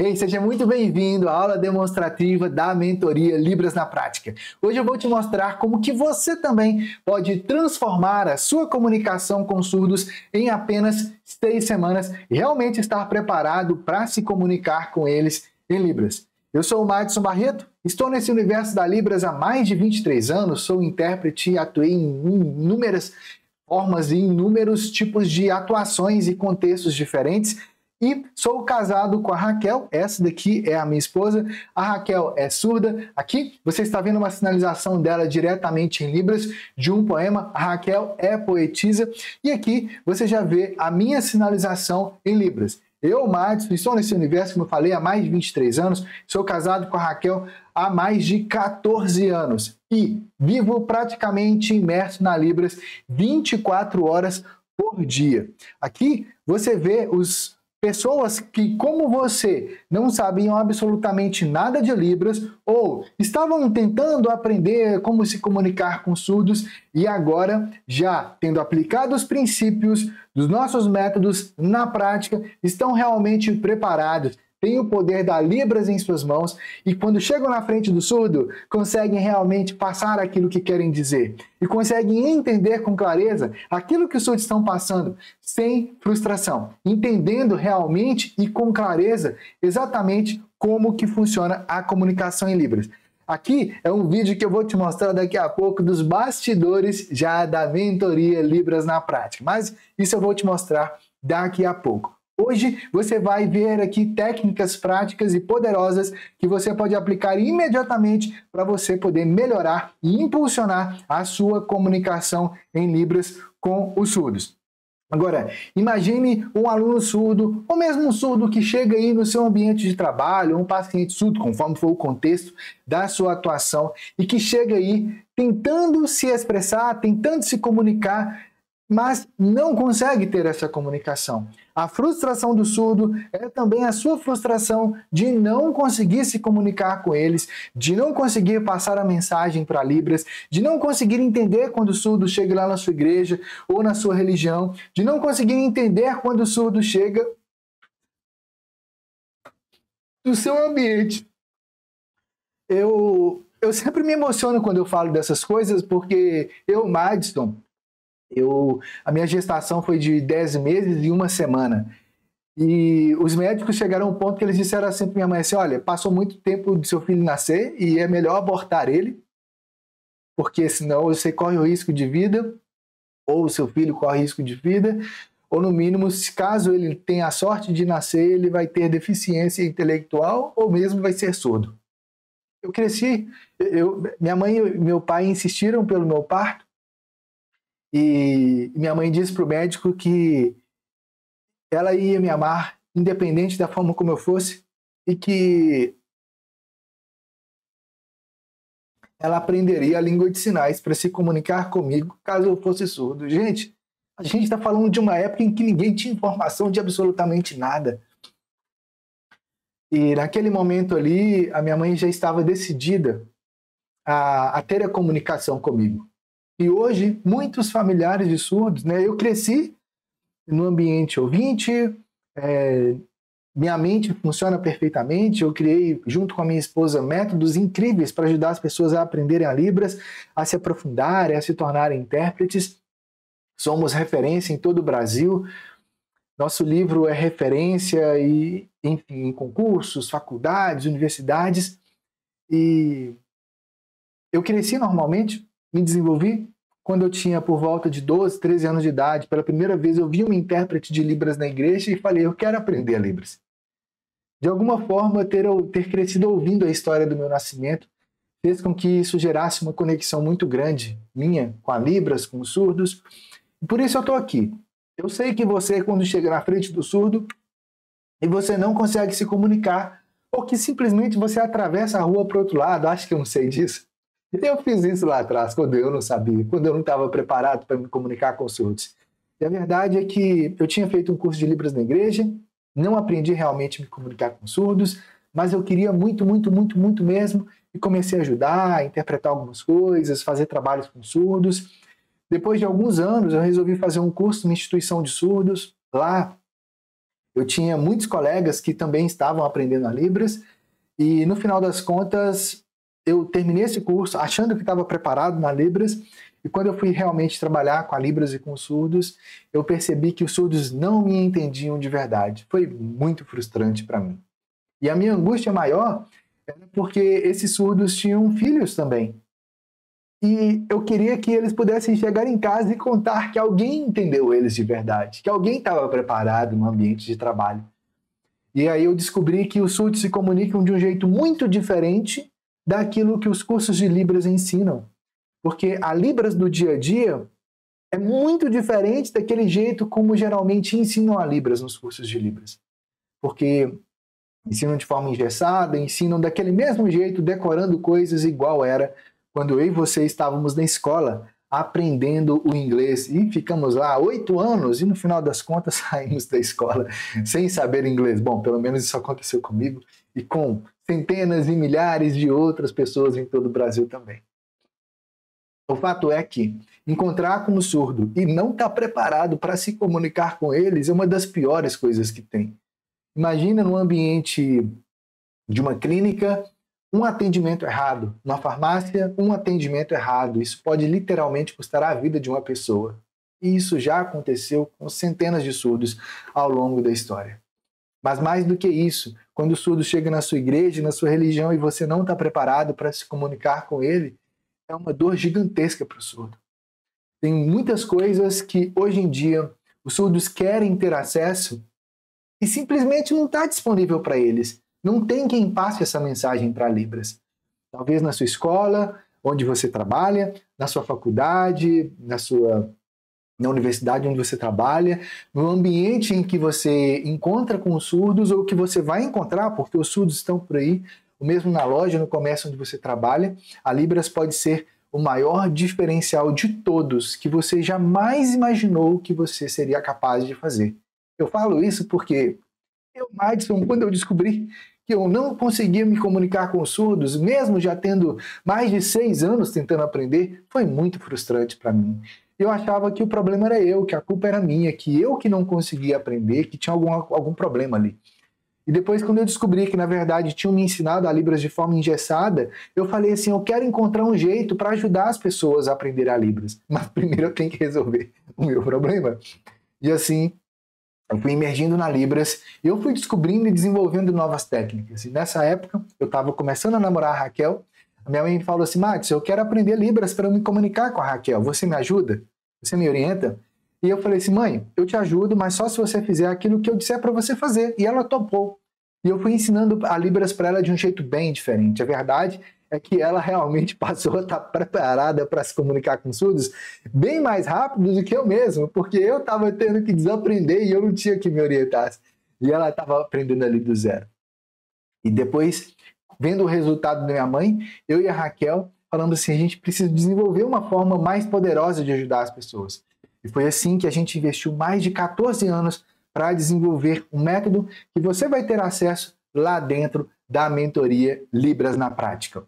Ei, seja muito bem-vindo à aula demonstrativa da mentoria Libras na Prática. Hoje eu vou te mostrar como que você também pode transformar a sua comunicação com surdos em apenas 6 semanas e realmente estar preparado para se comunicar com eles em Libras. Eu sou o Madison Barreto, estou nesse universo da Libras há mais de 23 anos, sou intérprete e atuei em inúmeras formas e inúmeros tipos de atuações e contextos diferentes. E sou casado com a Raquel, essa daqui é a minha esposa, a Raquel é surda. Aqui você está vendo uma sinalização dela diretamente em Libras de um poema, a Raquel é poetisa. E aqui você já vê a minha sinalização em Libras. Eu, Madison, estou nesse universo, como eu falei, há mais de 23 anos, sou casado com a Raquel há mais de 14 anos e vivo praticamente imerso na Libras 24 horas por dia. Aqui você vê pessoas que, como você, não sabiam absolutamente nada de Libras ou estavam tentando aprender como se comunicar com surdos e agora, já tendo aplicado os princípios dos nossos métodos na prática, estão realmente preparados, têm o poder da Libras em suas mãos e quando chegam na frente do surdo, conseguem realmente passar aquilo que querem dizer e conseguem entender com clareza aquilo que os surdos estão passando, sem frustração, entendendo realmente e com clareza exatamente como que funciona a comunicação em Libras. Aqui é um vídeo que eu vou te mostrar daqui a pouco dos bastidores já da mentoria Libras na Prática, mas isso eu vou te mostrar daqui a pouco. Hoje você vai ver aqui técnicas práticas e poderosas que você pode aplicar imediatamente para você poder melhorar e impulsionar a sua comunicação em Libras com os surdos. Agora, imagine um aluno surdo, ou mesmo um surdo que chega aí no seu ambiente de trabalho, um paciente surdo, conforme for o contexto da sua atuação, e que chega aí tentando se expressar, tentando se comunicar, mas não consegue ter essa comunicação. A frustração do surdo é também a sua frustração de não conseguir se comunicar com eles, de não conseguir passar a mensagem para Libras, de não conseguir entender quando o surdo chega lá na sua igreja ou na sua religião, de não conseguir entender quando o surdo chega no seu ambiente. Eu sempre me emociono quando eu falo dessas coisas, porque Madison, a minha gestação foi de 10 meses e 1 semana. E os médicos chegaram a um ponto que eles disseram assim para minha mãe assim, olha, passou muito tempo do seu filho nascer e é melhor abortar ele, porque senão você corre o risco de vida, ou o seu filho corre risco de vida, ou no mínimo, caso ele tenha a sorte de nascer, ele vai ter deficiência intelectual ou mesmo vai ser surdo. Eu cresci, minha mãe e meu pai insistiram pelo meu parto, e minha mãe disse para o médico que ela ia me amar independente da forma como eu fosse e que ela aprenderia a língua de sinais para se comunicar comigo caso eu fosse surdo. Gente, a gente está falando de uma época em que ninguém tinha informação de absolutamente nada. E naquele momento ali, a minha mãe já estava decidida a ter a comunicação comigo. E hoje, muitos familiares de surdos, né? Eu cresci no ambiente ouvinte, minha mente funciona perfeitamente, eu criei, junto com a minha esposa, métodos incríveis para ajudar as pessoas a aprenderem a Libras, a se aprofundarem, a se tornarem intérpretes. Somos referência em todo o Brasil. Nosso livro é referência enfim, em concursos, faculdades, universidades. E eu cresci normalmente, me desenvolvi quando eu tinha por volta de 12, 13 anos de idade. Pela primeira vez eu vi um intérprete de Libras na igreja e falei, eu quero aprender a Libras. De alguma forma, ter crescido ouvindo a história do meu nascimento fez com que isso gerasse uma conexão muito grande minha com a Libras, com os surdos. E por isso eu estou aqui. Eu sei que você, quando chega na frente do surdo e você não consegue se comunicar, ou que simplesmente você atravessa a rua para o outro lado, acho que eu não sei disso. Eu fiz isso lá atrás, quando eu não sabia, quando eu não estava preparado para me comunicar com os surdos. E a verdade é que eu tinha feito um curso de Libras na igreja, não aprendi realmente a me comunicar com surdos, mas eu queria muito, muito, muito, muito mesmo, e comecei a ajudar, a interpretar algumas coisas, fazer trabalhos com surdos. Depois de alguns anos, eu resolvi fazer um curso numa instituição de surdos. Lá, eu tinha muitos colegas que também estavam aprendendo a Libras e, no final das contas, eu terminei esse curso achando que estava preparado na Libras e quando eu fui realmente trabalhar com a Libras e com os surdos, eu percebi que os surdos não me entendiam de verdade. Foi muito frustrante para mim. E a minha angústia maior era porque esses surdos tinham filhos também. E eu queria que eles pudessem chegar em casa e contar que alguém entendeu eles de verdade, que alguém estava preparado no ambiente de trabalho. E aí eu descobri que os surdos se comunicam de um jeito muito diferente daquilo que os cursos de Libras ensinam. Porque a Libras do dia a dia é muito diferente daquele jeito como geralmente ensinam a Libras nos cursos de Libras. Porque ensinam de forma engessada, ensinam daquele mesmo jeito, decorando coisas igual era quando eu e você estávamos na escola aprendendo o inglês e ficamos lá 8 anos e no final das contas saímos da escola sem saber inglês. Bom, pelo menos isso aconteceu comigo e com centenas e milhares de outras pessoas em todo o Brasil também. O fato é que encontrar com um surdo e não estar preparado para se comunicar com eles é uma das piores coisas que tem. Imagina num ambiente de uma clínica, um atendimento errado. Na farmácia, um atendimento errado. Isso pode literalmente custar a vida de uma pessoa. E isso já aconteceu com centenas de surdos ao longo da história. Mas mais do que isso, quando o surdo chega na sua igreja, na sua religião, e você não está preparado para se comunicar com ele, é uma dor gigantesca para o surdo. Tem muitas coisas que hoje em dia os surdos querem ter acesso e simplesmente não está disponível para eles. Não tem quem passe essa mensagem para Libras. Talvez na sua escola, onde você trabalha, na sua faculdade, na universidade onde você trabalha, no ambiente em que você encontra com os surdos ou que você vai encontrar, porque os surdos estão por aí, ou mesmo na loja, no comércio onde você trabalha, a Libras pode ser o maior diferencial de todos que você jamais imaginou que você seria capaz de fazer. Eu falo isso porque eu, Madison, quando eu descobri que eu não conseguia me comunicar com os surdos, mesmo já tendo mais de 6 anos tentando aprender, foi muito frustrante para mim. Eu achava que o problema era eu, que a culpa era minha, que eu que não conseguia aprender, que tinha algum problema ali. E depois, quando eu descobri que, na verdade, tinham me ensinado a Libras de forma engessada, eu falei assim, eu quero encontrar um jeito para ajudar as pessoas a aprender a Libras. Mas primeiro eu tenho que resolver o meu problema. E assim, eu fui emergindo na Libras e eu fui descobrindo e desenvolvendo novas técnicas. E nessa época, eu estava começando a namorar a Raquel. A minha mãe me falou assim, Matos, eu quero aprender Libras para me comunicar com a Raquel. Você me ajuda? Você me orienta? E eu falei assim, mãe, eu te ajudo, mas só se você fizer aquilo que eu disser para você fazer. E ela topou. E eu fui ensinando a Libras para ela de um jeito bem diferente. A verdade é que ela realmente passou a estar preparada para se comunicar com surdos bem mais rápido do que eu mesmo, porque eu estava tendo que desaprender e eu não tinha que me orientar. E ela estava aprendendo ali do zero. E depois, vendo o resultado da minha mãe, eu e a Raquel falando assim, a gente precisa desenvolver uma forma mais poderosa de ajudar as pessoas. E foi assim que a gente investiu mais de 14 anos para desenvolver um método que você vai ter acesso lá dentro da mentoria Libras na Prática.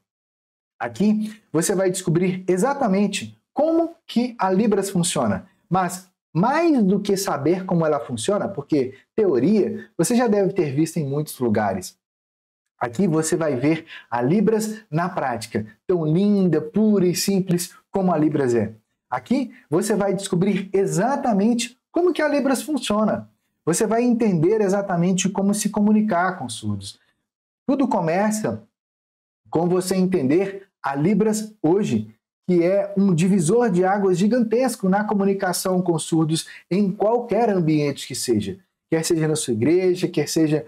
Aqui você vai descobrir exatamente como que a Libras funciona, mas mais do que saber como ela funciona, porque teoria você já deve ter visto em muitos lugares. Aqui você vai ver a Libras na prática, tão linda, pura e simples como a Libras é. Aqui você vai descobrir exatamente como que a Libras funciona. Você vai entender exatamente como se comunicar com surdos. Tudo começa com você entender a Libras hoje, que é um divisor de águas gigantesco na comunicação com surdos em qualquer ambiente que seja. Quer seja na sua igreja, quer seja,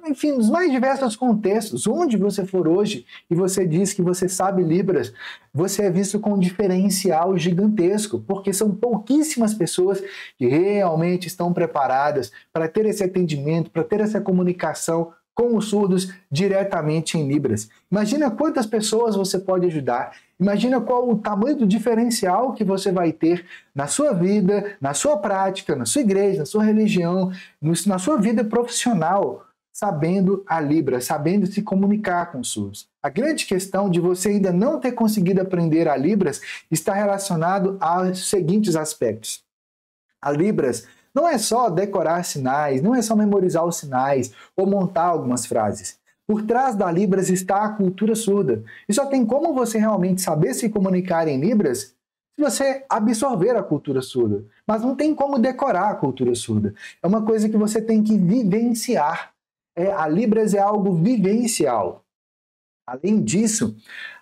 enfim, nos mais diversos contextos. Onde você for hoje e você diz que você sabe Libras, você é visto com um diferencial gigantesco, porque são pouquíssimas pessoas que realmente estão preparadas para ter esse atendimento, para ter essa comunicação com os surdos diretamente em Libras. Imagina quantas pessoas você pode ajudar. Imagina qual o tamanho do diferencial que você vai ter na sua vida, na sua prática, na sua igreja, na sua religião, na sua vida profissional, sabendo a Libras, sabendo se comunicar com os surdos. A grande questão de você ainda não ter conseguido aprender a Libras está relacionado aos seguintes aspectos. A Libras não é só decorar sinais, não é só memorizar os sinais ou montar algumas frases. Por trás da Libras está a cultura surda. E só tem como você realmente saber se comunicar em Libras se você absorver a cultura surda. Mas não tem como decorar a cultura surda. É uma coisa que você tem que vivenciar. A Libras é algo vivencial. Além disso,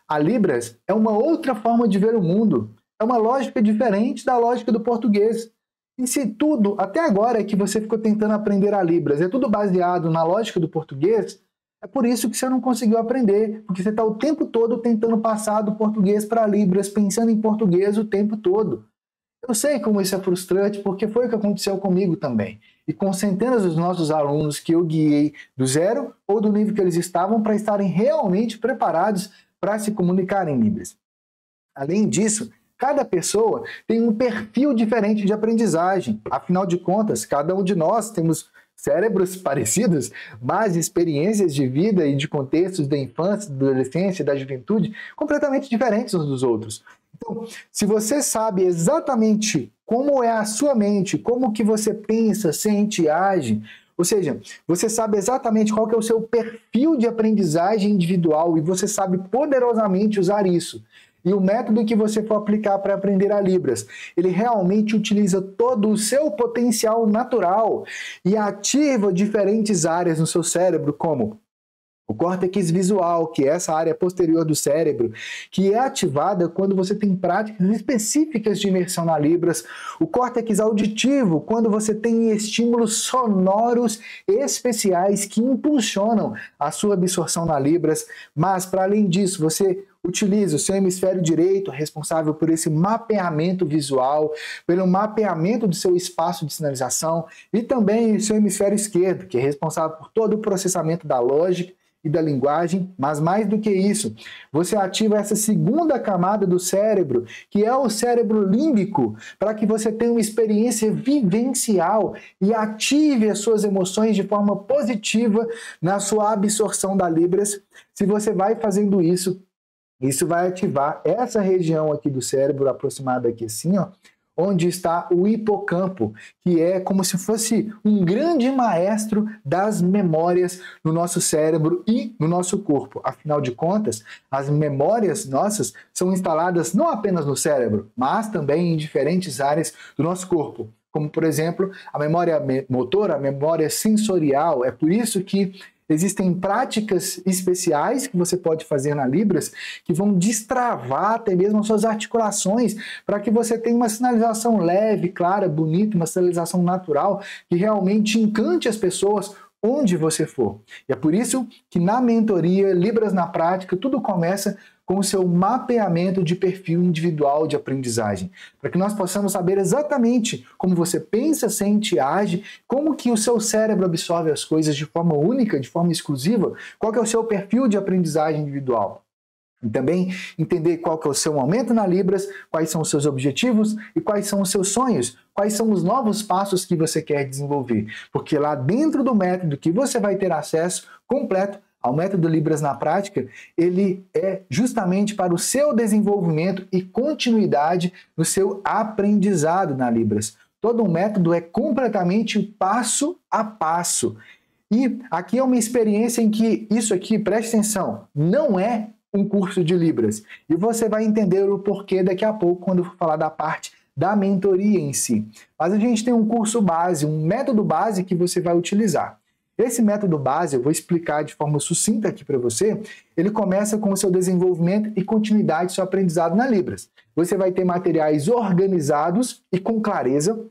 a Libras é uma outra forma de ver o mundo. É uma lógica diferente da lógica do português. E se tudo, até agora, que você ficou tentando aprender a Libras, é tudo baseado na lógica do português, é por isso que você não conseguiu aprender, porque você está o tempo todo tentando passar do português para Libras, pensando em português o tempo todo. Eu sei como isso é frustrante, porque foi o que aconteceu comigo também. E com centenas dos nossos alunos que eu guiei do zero ou do nível que eles estavam para estarem realmente preparados para se comunicar em Libras. Além disso, cada pessoa tem um perfil diferente de aprendizagem. Afinal de contas, cada um de nós temos cérebros parecidos, mas experiências de vida e de contextos da infância, da adolescência, da juventude completamente diferentes uns dos outros. Então, se você sabe exatamente como é a sua mente, como que você pensa, sente e age, ou seja, você sabe exatamente qual que é o seu perfil de aprendizagem individual e você sabe poderosamente usar isso. E o método que você for aplicar para aprender a Libras, ele realmente utiliza todo o seu potencial natural e ativa diferentes áreas no seu cérebro, como o córtex visual, que é essa área posterior do cérebro, que é ativada quando você tem práticas específicas de imersão na Libras. O córtex auditivo, quando você tem estímulos sonoros especiais que impulsionam a sua absorção na Libras. Mas, para além disso, você utiliza o seu hemisfério direito, responsável por esse mapeamento visual, pelo mapeamento do seu espaço de sinalização, e também o seu hemisfério esquerdo, que é responsável por todo o processamento da lógica e da linguagem, mas mais do que isso, você ativa essa segunda camada do cérebro, que é o cérebro límbico, para que você tenha uma experiência vivencial e ative as suas emoções de forma positiva na sua absorção da Libras. Se você vai fazendo isso, isso vai ativar essa região aqui do cérebro, aproximada aqui assim, ó, onde está o hipocampo, que é como se fosse um grande maestro das memórias no nosso cérebro e no nosso corpo. Afinal de contas, as memórias nossas são instaladas não apenas no cérebro, mas também em diferentes áreas do nosso corpo, como, por exemplo, a memória motora, a memória sensorial. É por isso que existem práticas especiais que você pode fazer na Libras que vão destravar até mesmo as suas articulações para que você tenha uma sinalização leve, clara, bonita, uma sinalização natural que realmente encante as pessoas onde você for. E é por isso que na mentoria Libras na Prática tudo começa com o seu mapeamento de perfil individual de aprendizagem, para que nós possamos saber exatamente como você pensa, sente e age, como que o seu cérebro absorve as coisas de forma única, de forma exclusiva, qual que é o seu perfil de aprendizagem individual. E também entender qual que é o seu momento na Libras, quais são os seus objetivos e quais são os seus sonhos, quais são os novos passos que você quer desenvolver. Porque lá dentro do método que você vai ter acesso completo ao método Libras na Prática, ele é justamente para o seu desenvolvimento e continuidade no seu aprendizado na Libras. Todo o método é completamente passo a passo. E aqui é uma experiência em que isso aqui, preste atenção, não é um curso de Libras. E você vai entender o porquê daqui a pouco, quando eu for falar da parte da mentoria em si. Mas a gente tem um curso base, um método base que você vai utilizar. Esse método base, eu vou explicar de forma sucinta aqui para você, ele começa com o seu desenvolvimento e continuidade do seu aprendizado na Libras. Você vai ter materiais organizados e com clareza,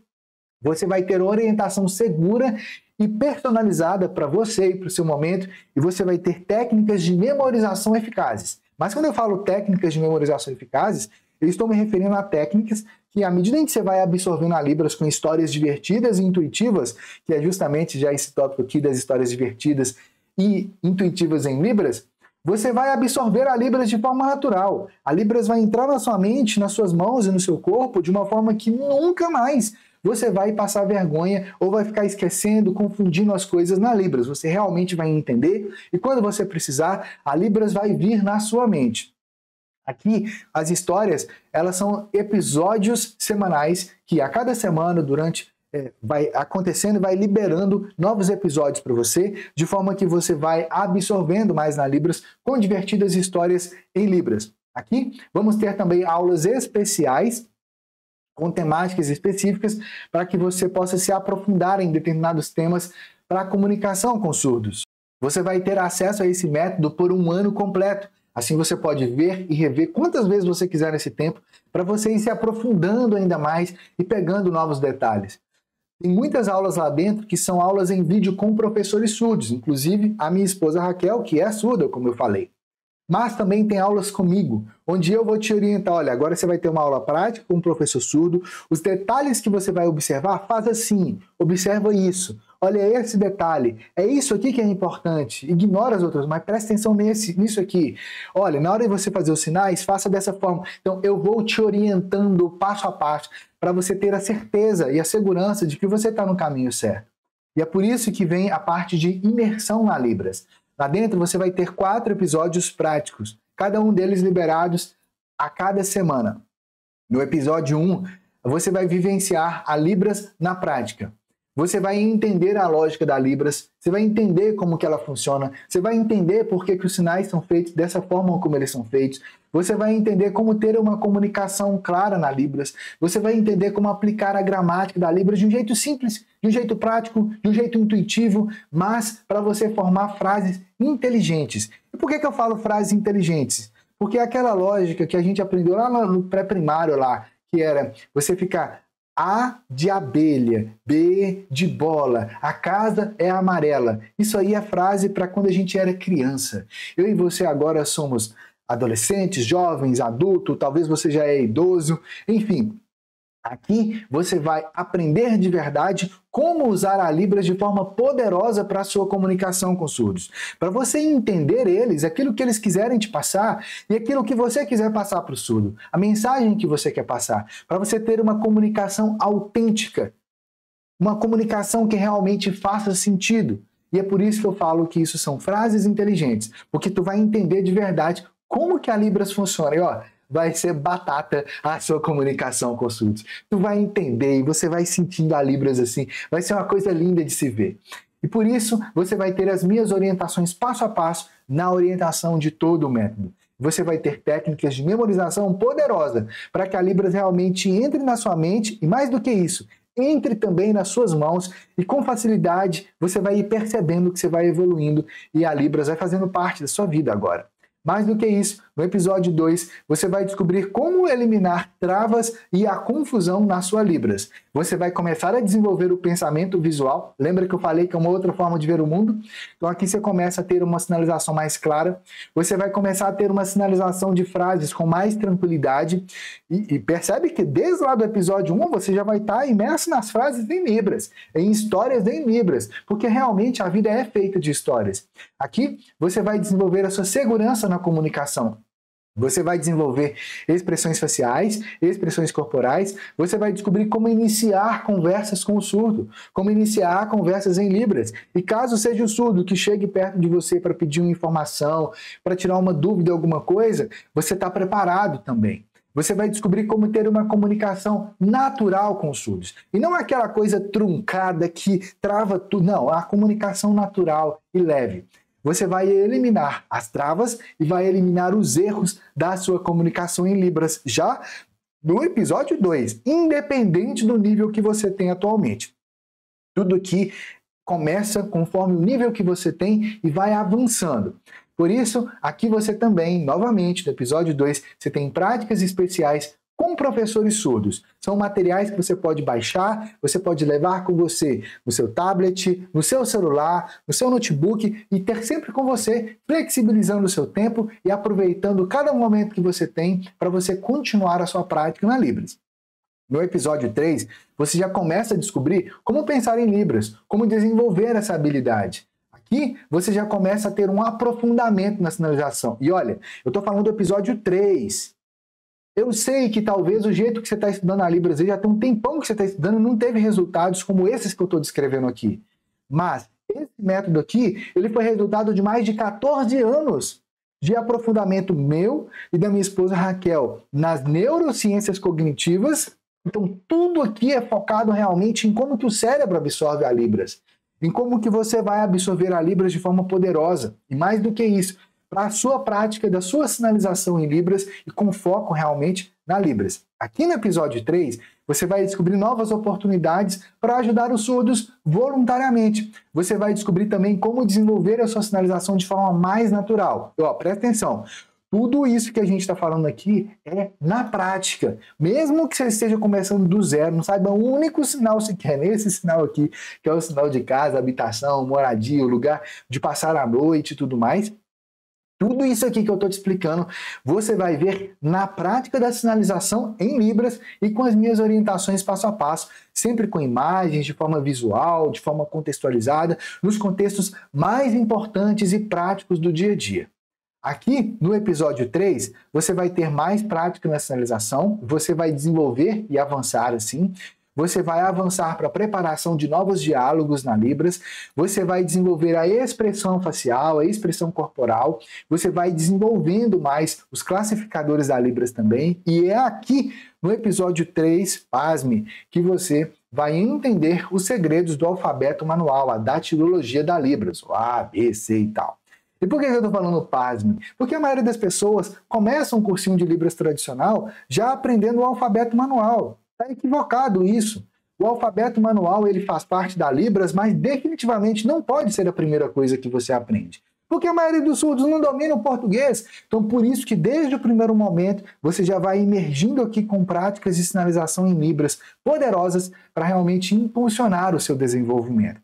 você vai ter orientação segura e personalizada para você e para o seu momento, e você vai ter técnicas de memorização eficazes. Mas quando eu falo técnicas de memorização eficazes, eu estou me referindo a técnicas que, à medida em que você vai absorvendo a Libras com histórias divertidas e intuitivas, que é justamente já esse tópico aqui das histórias divertidas e intuitivas em Libras, você vai absorver a Libras de forma natural. A Libras vai entrar na sua mente, nas suas mãos e no seu corpo de uma forma que nunca mais você vai passar vergonha ou vai ficar esquecendo, confundindo as coisas na Libras. Você realmente vai entender e quando você precisar, a Libras vai vir na sua mente. Aqui, as histórias, elas são episódios semanais que a cada semana, durante vai acontecendo e vai liberando novos episódios para você, de forma que você vai absorvendo mais na Libras com divertidas histórias em Libras. Aqui vamos ter também aulas especiais com temáticas específicas para que você possa se aprofundar em determinados temas para a comunicação com surdos. Você vai ter acesso a esse método por um ano completo. Assim você pode ver e rever quantas vezes você quiser nesse tempo para você ir se aprofundando ainda mais e pegando novos detalhes. Tem muitas aulas lá dentro que são aulas em vídeo com professores surdos, inclusive a minha esposa Raquel, que é surda, como eu falei. Mas também tem aulas comigo, onde eu vou te orientar, olha, agora você vai ter uma aula prática com um professor surdo, os detalhes que você vai observar, faz assim, observa isso, olha esse detalhe, é isso aqui que é importante, ignora as outras, mas presta atenção nisso aqui. Olha, na hora de você fazer os sinais, faça dessa forma. Então eu vou te orientando passo a passo, para você ter a certeza e a segurança de que você está no caminho certo. E é por isso que vem a parte de imersão na Libras. Lá dentro você vai ter 4 episódios práticos, cada um deles liberados a cada semana. No episódio 1, você vai vivenciar a Libras na prática. Você vai entender a lógica da Libras, você vai entender como que ela funciona, você vai entender por que os sinais são feitos dessa forma como eles são feitos, você vai entender como ter uma comunicação clara na Libras, você vai entender como aplicar a gramática da Libras de um jeito simples, de um jeito prático, de um jeito intuitivo, mas para você formar frases inteligentes. E por que eu falo frases inteligentes? Porque é aquela lógica que a gente aprendeu lá no pré-primário lá, que era você ficar A de abelha, B de bola, a casa é amarela. Isso aí é frase para quando a gente era criança. Eu e você agora somos adolescentes, jovens, adultos, talvez você já é idoso, enfim. Aqui você vai aprender de verdade como usar a Libras de forma poderosa para a sua comunicação com surdos. Para você entender eles, aquilo que eles quiserem te passar e aquilo que você quiser passar para o surdo. A mensagem que você quer passar. Para você ter uma comunicação autêntica. Uma comunicação que realmente faça sentido. E é por isso que eu falo que isso são frases inteligentes. Porque tu vai entender de verdade como que a Libras funciona. E ó, vai ser batata a sua comunicação com os surdos. Tu vai entender e você vai sentindo a Libras assim. Vai ser uma coisa linda de se ver. E por isso, você vai ter as minhas orientações passo a passo na orientação de todo o método. Você vai ter técnicas de memorização poderosa para que a Libras realmente entre na sua mente e, mais do que isso, entre também nas suas mãos e com facilidade você vai ir percebendo que você vai evoluindo e a Libras vai fazendo parte da sua vida agora. Mais do que isso, no episódio 2, você vai descobrir como eliminar travas e a confusão na sua Libras. Você vai começar a desenvolver o pensamento visual. Lembra que eu falei que é uma outra forma de ver o mundo? Então aqui você começa a ter uma sinalização mais clara. Você vai começar a ter uma sinalização de frases com mais tranquilidade. E percebe que desde lá do episódio 1 você já vai estar imerso nas frases em Libras, em histórias em Libras, porque realmente a vida é feita de histórias. Aqui você vai desenvolver a sua segurança na comunicação. Você vai desenvolver expressões faciais, expressões corporais, você vai descobrir como iniciar conversas com o surdo, como iniciar conversas em Libras. E caso seja o surdo que chegue perto de você para pedir uma informação, para tirar uma dúvida, alguma coisa, você está preparado também. Você vai descobrir como ter uma comunicação natural com os surdos. E não aquela coisa truncada que trava tudo, não, a comunicação natural e leve. Você vai eliminar as travas e vai eliminar os erros da sua comunicação em Libras, já no episódio 2, independente do nível que você tem atualmente. Tudo aqui começa conforme o nível que você tem e vai avançando. Por isso, aqui você também, novamente, no episódio 2, você tem práticas especiais com professores surdos. São materiais que você pode baixar, você pode levar com você no seu tablet, no seu celular, no seu notebook e ter sempre com você, flexibilizando o seu tempo e aproveitando cada momento que você tem para você continuar a sua prática na Libras. No episódio 3, você já começa a descobrir como pensar em Libras, como desenvolver essa habilidade. Aqui você já começa a ter um aprofundamento na sinalização. E olha, eu estou falando do episódio 3. Eu sei que talvez o jeito que você está estudando a Libras já tem um tempão que você está estudando e não teve resultados como esses que eu estou descrevendo aqui. Mas esse método aqui, ele foi resultado de mais de 14 anos de aprofundamento meu e da minha esposa Raquel nas neurociências cognitivas Então, tudo aqui é focado realmente em como que o cérebro absorve a Libras, em como que você vai absorver a Libras de forma poderosa. E mais do que isso, para a sua prática da sua sinalização em Libras e com foco realmente na Libras. Aqui no episódio 3, você vai descobrir novas oportunidades para ajudar os surdos voluntariamente. Você vai descobrir também como desenvolver a sua sinalização de forma mais natural. Presta atenção. Tudo isso que a gente está falando aqui é na prática. Mesmo que você esteja começando do zero, não saiba o único sinal sequer, nesse sinal aqui, que é o sinal de casa, habitação, moradia, o lugar de passar a noite e tudo mais. Tudo isso aqui que eu estou te explicando, você vai ver na prática da sinalização em Libras e com as minhas orientações passo a passo, sempre com imagens, de forma visual, de forma contextualizada, nos contextos mais importantes e práticos do dia a dia. Aqui, no episódio 3, você vai ter mais prática na sinalização, você vai desenvolver e avançar assim, você vai avançar para a preparação de novos diálogos na Libras, você vai desenvolver a expressão facial, a expressão corporal, você vai desenvolvendo mais os classificadores da Libras também, e é aqui, no episódio 3, pasme, que você vai entender os segredos do alfabeto manual, a datilologia da Libras, o A, B, C e tal. E por que eu estou falando pasme? Porque a maioria das pessoas começa um cursinho de Libras tradicional já aprendendo o alfabeto manual. Está equivocado isso. O alfabeto manual ele faz parte da Libras, mas definitivamente não pode ser a primeira coisa que você aprende. Porque a maioria dos surdos não domina o português. Então, por isso que desde o primeiro momento, você já vai emergindo aqui com práticas de sinalização em Libras poderosas para realmente impulsionar o seu desenvolvimento.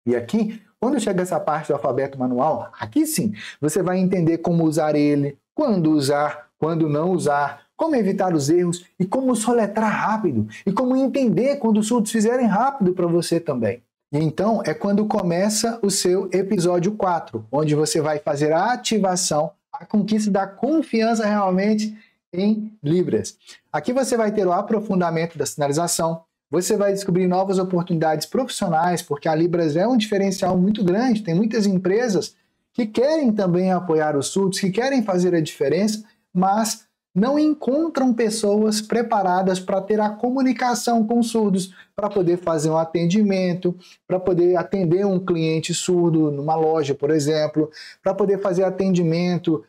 E aqui, quando chega essa parte do alfabeto manual, aqui sim, você vai entender como usar ele, quando não usar, como evitar os erros e como soletrar rápido e como entender quando os surdos fizerem rápido para você também. E então é quando começa o seu episódio 4, onde você vai fazer a ativação, a conquista da confiança realmente em Libras. Aqui você vai ter o aprofundamento da sinalização, você vai descobrir novas oportunidades profissionais, porque a Libras é um diferencial muito grande, tem muitas empresas que querem também apoiar os surdos, que querem fazer a diferença, mas não encontram pessoas preparadas para ter a comunicação com surdos, para poder fazer um atendimento, para poder atender um cliente surdo numa loja, por exemplo, para poder fazer atendimento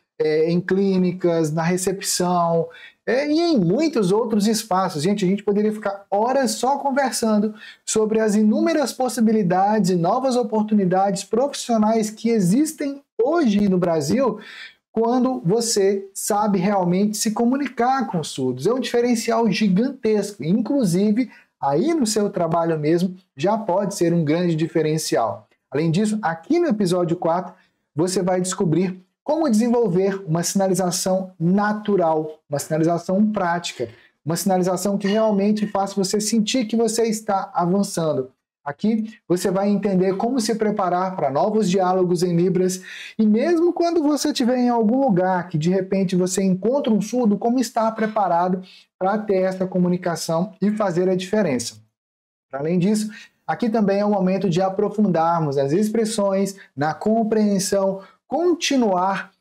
em clínicas, na recepção e em muitos outros espaços. Gente, a gente poderia ficar horas só conversando sobre as inúmeras possibilidades e novas oportunidades profissionais que existem hoje no Brasil, quando você sabe realmente se comunicar com os surdos. É um diferencial gigantesco. Inclusive, aí no seu trabalho mesmo, já pode ser um grande diferencial. Além disso, aqui no episódio 4, você vai descobrir como desenvolver uma sinalização natural, uma sinalização prática, uma sinalização que realmente faça você sentir que você está avançando. Aqui você vai entender como se preparar para novos diálogos em Libras e mesmo quando você estiver em algum lugar que de repente você encontra um surdo, como estar preparado para ter essa comunicação e fazer a diferença. Além disso, aqui também é o momento de aprofundarmos as expressões, na compreensão, continuar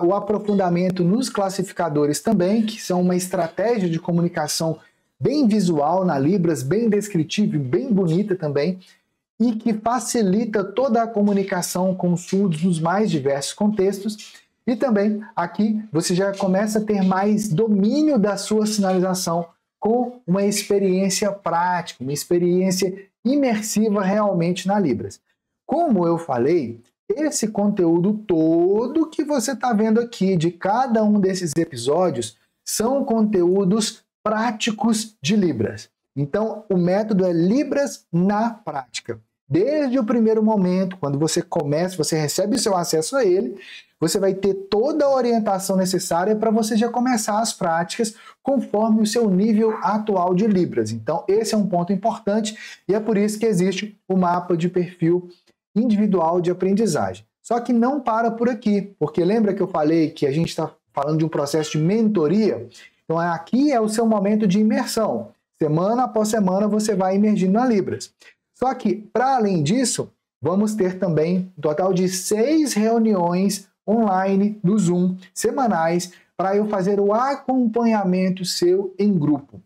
o aprofundamento nos classificadores também, que são uma estratégia de comunicação bem visual na Libras, bem descritiva, bem bonita também, e que facilita toda a comunicação com os surdos nos mais diversos contextos. E também aqui você já começa a ter mais domínio da sua sinalização com uma experiência prática, uma experiência imersiva realmente na Libras. Como eu falei, esse conteúdo todo que você está vendo aqui, de cada um desses episódios, são conteúdos práticos de Libras. Então, o método é Libras na prática. Desde o primeiro momento, quando você começa, você recebe o seu acesso a ele, você vai ter toda a orientação necessária para você já começar as práticas conforme o seu nível atual de Libras. Então, esse é um ponto importante e é por isso que existe o mapa de perfil individual de aprendizagem. Só que não para por aqui, porque lembra que eu falei que a gente está falando de um processo de mentoria? Então aqui é o seu momento de imersão. Semana após semana você vai emergindo na Libras. Só que, para além disso, vamos ter também um total de 6 reuniões online no Zoom, semanais, para eu fazer o acompanhamento seu em grupo.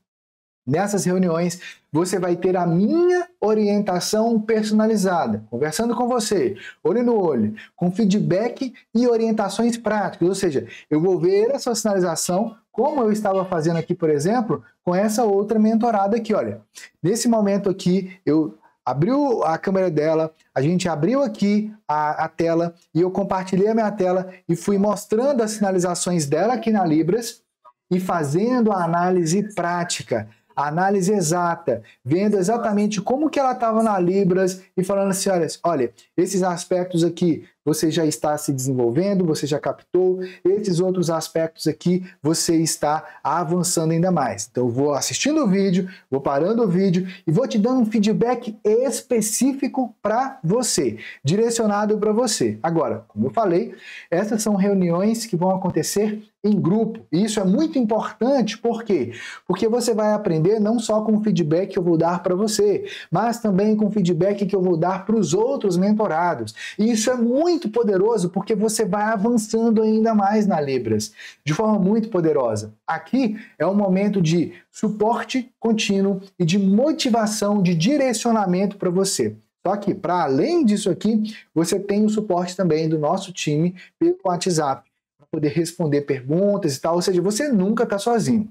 Nessas reuniões, você vai ter a minha orientação personalizada, conversando com você, olho no olho, com feedback e orientações práticas. Ou seja, eu vou ver a sua sinalização, como eu estava fazendo aqui, por exemplo, com essa outra mentorada aqui. Olha, nesse momento aqui, eu abriu a câmera dela, a gente abriu aqui a tela e eu compartilhei a minha tela e fui mostrando as sinalizações dela aqui na Libras e fazendo a análise prática, a análise exata, vendo exatamente como que ela estava na Libras e falando assim, olha, esses aspectos aqui você já está se desenvolvendo, você já captou, esses outros aspectos aqui você está avançando ainda mais. Então eu vou assistindo o vídeo, vou parando o vídeo e vou te dando um feedback específico para você, direcionado para você. Agora, como eu falei, essas são reuniões que vão acontecer em grupo. E isso é muito importante, por quê? Porque você vai aprender não só com o feedback que eu vou dar para você, mas também com o feedback que eu vou dar para os outros mentorados. E isso é muito poderoso porque você vai avançando ainda mais na Libras, de forma muito poderosa. Aqui é um momento de suporte contínuo e de motivação, de direcionamento para você. Só que, para além disso aqui, você tem o suporte também do nosso time pelo WhatsApp, poder responder perguntas e tal, ou seja, você nunca está sozinho.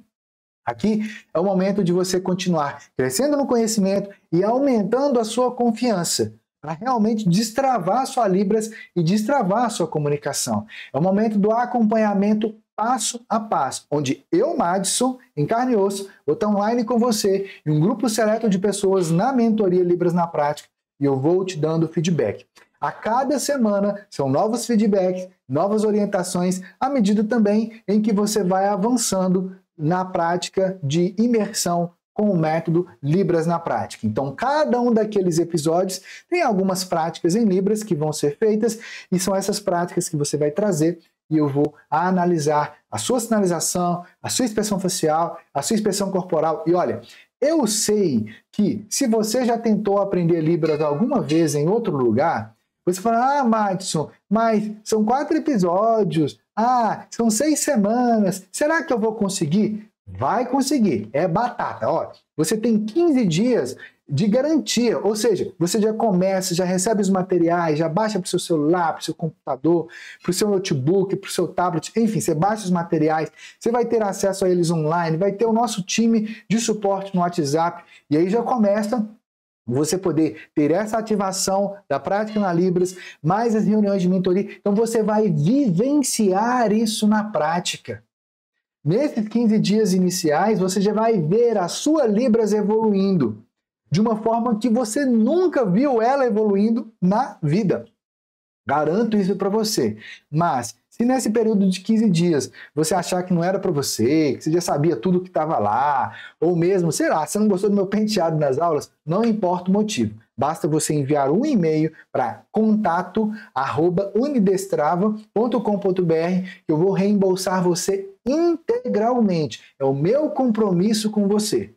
Aqui é o momento de você continuar crescendo no conhecimento e aumentando a sua confiança, para realmente destravar a sua Libras e destravar a sua comunicação. É o momento do acompanhamento passo a passo, onde eu, Madison, em carne e osso, vou estar online com você e um grupo seleto de pessoas na mentoria Libras na Prática e eu vou te dando feedback. A cada semana são novos feedbacks, novas orientações, à medida também em que você vai avançando na prática de imersão com o método Libras na Prática. Então, cada um daqueles episódios tem algumas práticas em Libras que vão ser feitas e são essas práticas que você vai trazer e eu vou analisar a sua sinalização, a sua expressão facial, a sua expressão corporal. E olha, eu sei que se você já tentou aprender Libras alguma vez em outro lugar, você fala, Madison, mas são 4 episódios, são 6 semanas, será que eu vou conseguir? Vai conseguir, é batata. Ó, você tem 15 dias de garantia, ou seja, você já começa, já recebe os materiais, já baixa para o seu celular, para o seu computador, para o seu notebook, para o seu tablet, enfim, você baixa os materiais, você vai ter acesso a eles online, vai ter o nosso time de suporte no WhatsApp, e aí já começa você poder ter essa ativação da prática na Libras, mais as reuniões de mentoria. Então você vai vivenciar isso na prática. Nesses 15 dias iniciais, você já vai ver a sua Libras evoluindo de uma forma que você nunca viu ela evoluindo na vida. Garanto isso para você. Mas, se nesse período de 15 dias você achar que não era para você, que você já sabia tudo que estava lá, ou mesmo, sei lá, você não gostou do meu penteado nas aulas, não importa o motivo. Basta você enviar um e-mail para contato@unidestrava.com.br que eu vou reembolsar você integralmente. É o meu compromisso com você.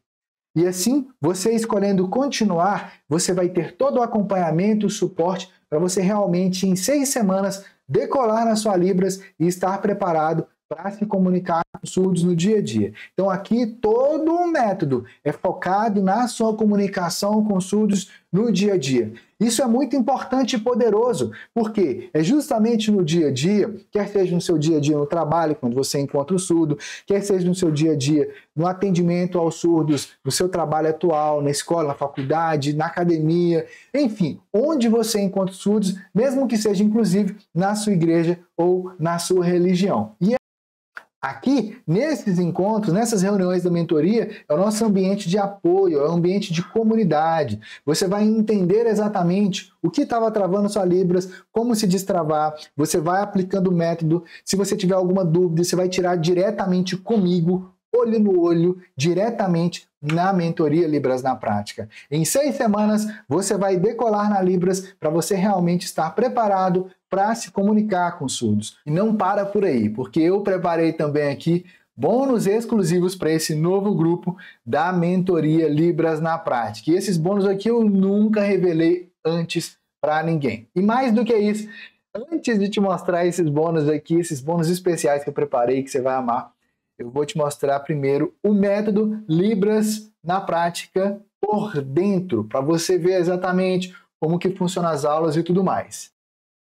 E assim, você escolhendo continuar, você vai ter todo o acompanhamento e o suporte para você realmente, em 6 semanas, decolar na sua Libras e estar preparado para se comunicar com os surdos no dia a dia. Então aqui todo o método é focado na sua comunicação com surdos no dia a dia. Isso é muito importante e poderoso, porque é justamente no dia a dia, quer seja no seu dia a dia no trabalho, quando você encontra o surdo, quer seja no seu dia a dia no atendimento aos surdos, no seu trabalho atual, na escola, na faculdade, na academia, enfim, onde você encontra os surdos, mesmo que seja inclusive na sua igreja ou na sua religião. E aqui, nesses encontros, nessas reuniões da mentoria, é o nosso ambiente de apoio, é um ambiente de comunidade. Você vai entender exatamente o que estava travando sua Libras, como se destravar, você vai aplicando o método. Se você tiver alguma dúvida, você vai tirar diretamente comigo, olho no olho, diretamente na mentoria Libras na Prática. Em 6 semanas, você vai decolar na Libras para você realmente estar preparado para se comunicar com os surdos. E não para por aí, porque eu preparei também aqui bônus exclusivos para esse novo grupo da mentoria Libras na Prática. E esses bônus aqui eu nunca revelei antes para ninguém. E mais do que isso, antes de te mostrar esses bônus aqui, esses bônus especiais que eu preparei, que você vai amar, eu vou te mostrar primeiro o método Libras na prática por dentro, para você ver exatamente como que funcionam as aulas e tudo mais.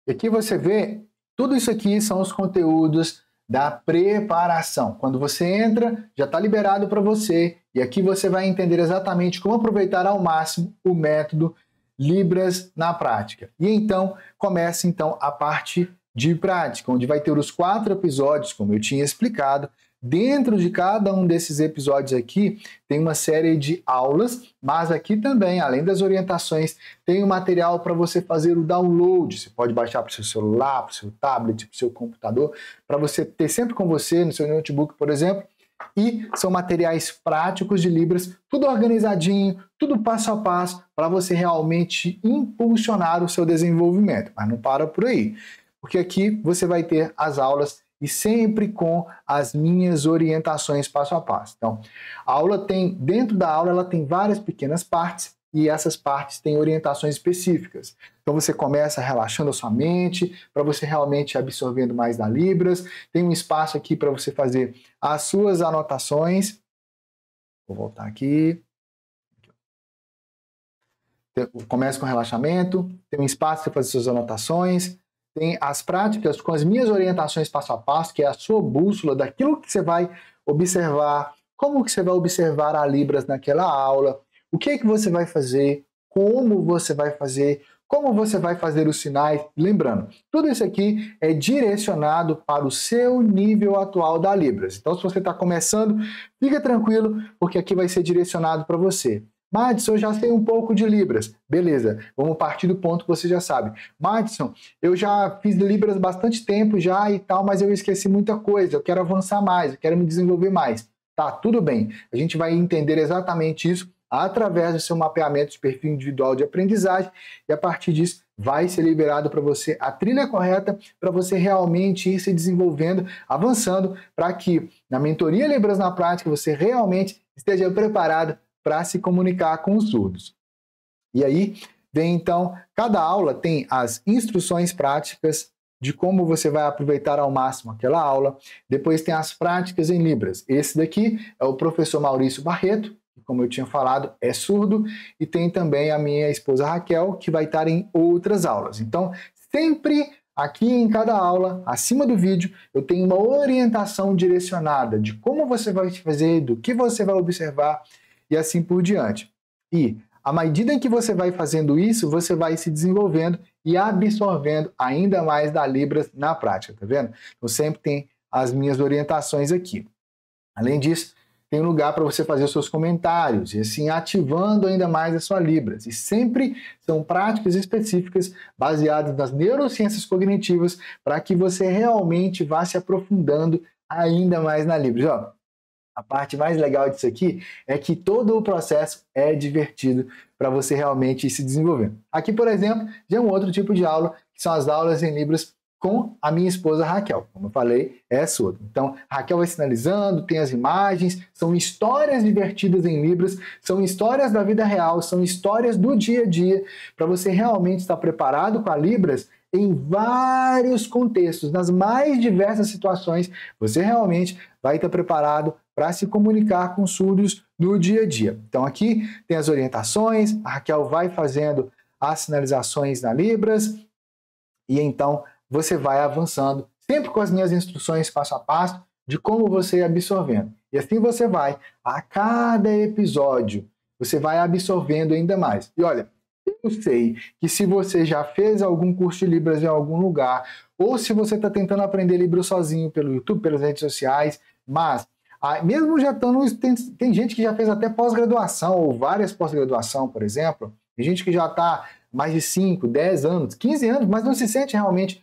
E aqui você vê, tudo isso aqui são os conteúdos da preparação. Quando você entra, já está liberado para você, e aqui você vai entender exatamente como aproveitar ao máximo o método Libras na prática. E então, começa então a parte de prática, onde vai ter os 4 episódios, como eu tinha explicado. Dentro de cada um desses episódios aqui, tem uma série de aulas, mas aqui também, além das orientações, tem um material para você fazer o download. Você pode baixar para o seu celular, para o seu tablet, para o seu computador, para você ter sempre com você, no seu notebook, por exemplo. E são materiais práticos de Libras, tudo organizadinho, tudo passo a passo, para você realmente impulsionar o seu desenvolvimento. Mas não para por aí, porque aqui você vai ter as aulas e sempre com as minhas orientações passo a passo. Então, a aula tem, dentro da aula, ela tem várias pequenas partes e essas partes têm orientações específicas. Então, você começa relaxando a sua mente, para você realmente absorvendo mais da Libras. Tem um espaço aqui para você fazer as suas anotações. Vou voltar aqui. Começa com relaxamento, tem um espaço para fazer suas anotações. Tem as práticas com as minhas orientações passo a passo, que é a sua bússola daquilo que você vai observar, como que você vai observar a Libras naquela aula, o que é que você vai fazer, como você vai fazer, como você vai fazer os sinais. Lembrando, tudo isso aqui é direcionado para o seu nível atual da Libras. Então, se você está começando, fica tranquilo, porque aqui vai ser direcionado para você. Madison, eu já sei um pouco de Libras. Beleza, vamos partir do ponto que você já sabe. Madison, eu já fiz Libras bastante tempo já e tal, mas eu esqueci muita coisa. Eu quero avançar mais, eu quero me desenvolver mais. Tá, tudo bem. A gente vai entender exatamente isso através do seu mapeamento de perfil individual de aprendizagem e a partir disso vai ser liberado para você a trilha correta para você realmente ir se desenvolvendo, avançando, para que na mentoria Libras na prática você realmente esteja preparado para se comunicar com os surdos. E aí, vem então, cada aula tem as instruções práticas de como você vai aproveitar ao máximo aquela aula. Depois tem as práticas em Libras. Esse daqui é o professor Maurício Barreto, que, como eu tinha falado, é surdo. E tem também a minha esposa Raquel, que vai estar em outras aulas. Então, sempre aqui em cada aula, acima do vídeo, eu tenho uma orientação direcionada de como você vai fazer, do que você vai observar, e assim por diante. E, à medida em que você vai fazendo isso, você vai se desenvolvendo e absorvendo ainda mais da Libras na prática, tá vendo? Então sempre tem as minhas orientações aqui. Além disso, tem um lugar para você fazer os seus comentários e assim ativando ainda mais a sua Libras. E sempre são práticas específicas baseadas nas neurociências cognitivas para que você realmente vá se aprofundando ainda mais na Libras. Ó, a parte mais legal disso aqui é que todo o processo é divertido para você realmente ir se desenvolvendo. Aqui, por exemplo, já é um outro tipo de aula, que são as aulas em Libras com a minha esposa Raquel. Como eu falei, é surdo. Então, a Raquel vai sinalizando, tem as imagens, são histórias divertidas em Libras, são histórias da vida real, são histórias do dia a dia, para você realmente estar preparado com a Libras em vários contextos, nas mais diversas situações, você realmente vai estar preparado para se comunicar com surdos no dia a dia. Então aqui tem as orientações, a Raquel vai fazendo as sinalizações na Libras e então você vai avançando, sempre com as minhas instruções passo a passo de como você ir absorvendo. E assim você vai, a cada episódio, você vai absorvendo ainda mais. E olha, eu sei que se você já fez algum curso de Libras em algum lugar, ou se você está tentando aprender Libras sozinho pelo YouTube, pelas redes sociais, mas mesmo já estando, tem gente que já fez até pós-graduação, ou várias pós-graduação, por exemplo, tem gente que já está mais de 5, 10 anos, 15 anos, mas não se sente realmente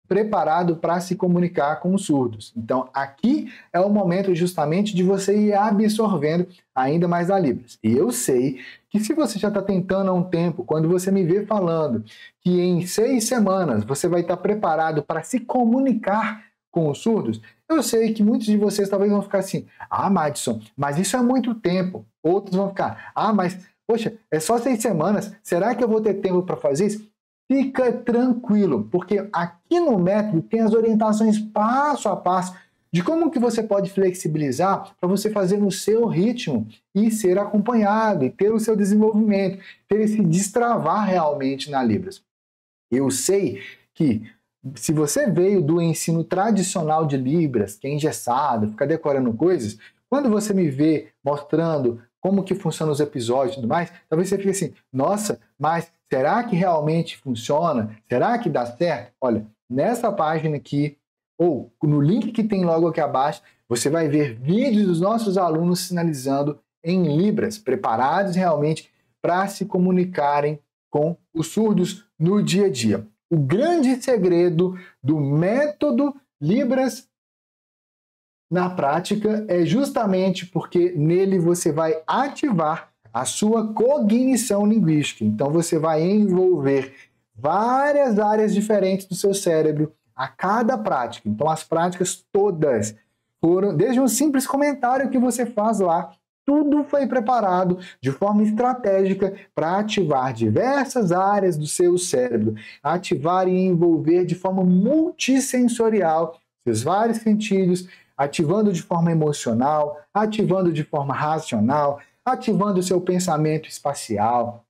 preparado para se comunicar com os surdos. Então, aqui é o momento justamente de você ir absorvendo ainda mais a Libras. E eu sei que se você já está tentando há um tempo, quando você me vê falando que em 6 semanas você vai estar preparado para se comunicar com os surdos, eu sei que muitos de vocês talvez vão ficar assim, Madison, mas isso é muito tempo. Outros vão ficar, mas, poxa, é só 6 semanas, será que eu vou ter tempo para fazer isso? Fica tranquilo, porque aqui no método tem as orientações passo a passo de como que você pode flexibilizar para você fazer no seu ritmo e ser acompanhado, e ter o seu desenvolvimento, ter esse destravar realmente na Libras. Eu sei que se você veio do ensino tradicional de Libras, que é engessado, fica decorando coisas, quando você me vê mostrando como que funcionam os episódios e tudo mais, talvez você fique assim, nossa, mas será que realmente funciona? Será que dá certo? Olha, nessa página aqui, ou no link que tem logo aqui abaixo, você vai ver vídeos dos nossos alunos sinalizando em Libras, preparados realmente para se comunicarem com os surdos no dia a dia. O grande segredo do método Libras na prática é justamente porque nele você vai ativar a sua cognição linguística. Então você vai envolver várias áreas diferentes do seu cérebro a cada prática. Então as práticas todas foram, desde um simples comentário que você faz lá, tudo foi preparado de forma estratégica para ativar diversas áreas do seu cérebro, ativar e envolver de forma multissensorial seus vários sentidos, ativando de forma emocional, ativando de forma racional, ativando o seu pensamento espacial,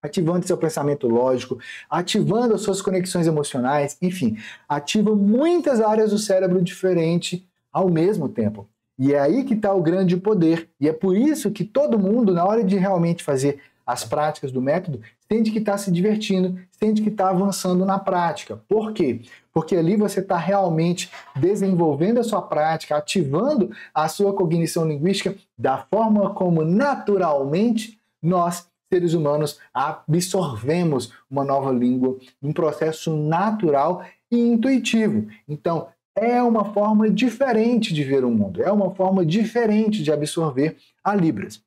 ativando seu pensamento lógico, ativando as suas conexões emocionais, enfim, ativa muitas áreas do cérebro diferentes ao mesmo tempo. E é aí que está o grande poder. E é por isso que todo mundo, na hora de realmente fazer as práticas do método, sente que está se divertindo, sente que está avançando na prática. Por quê? Porque ali você está realmente desenvolvendo a sua prática, ativando a sua cognição linguística da forma como naturalmente nós, seres humanos, absorvemos uma nova língua, um processo natural e intuitivo. Então, é uma forma diferente de ver o mundo, é uma forma diferente de absorver a Libras.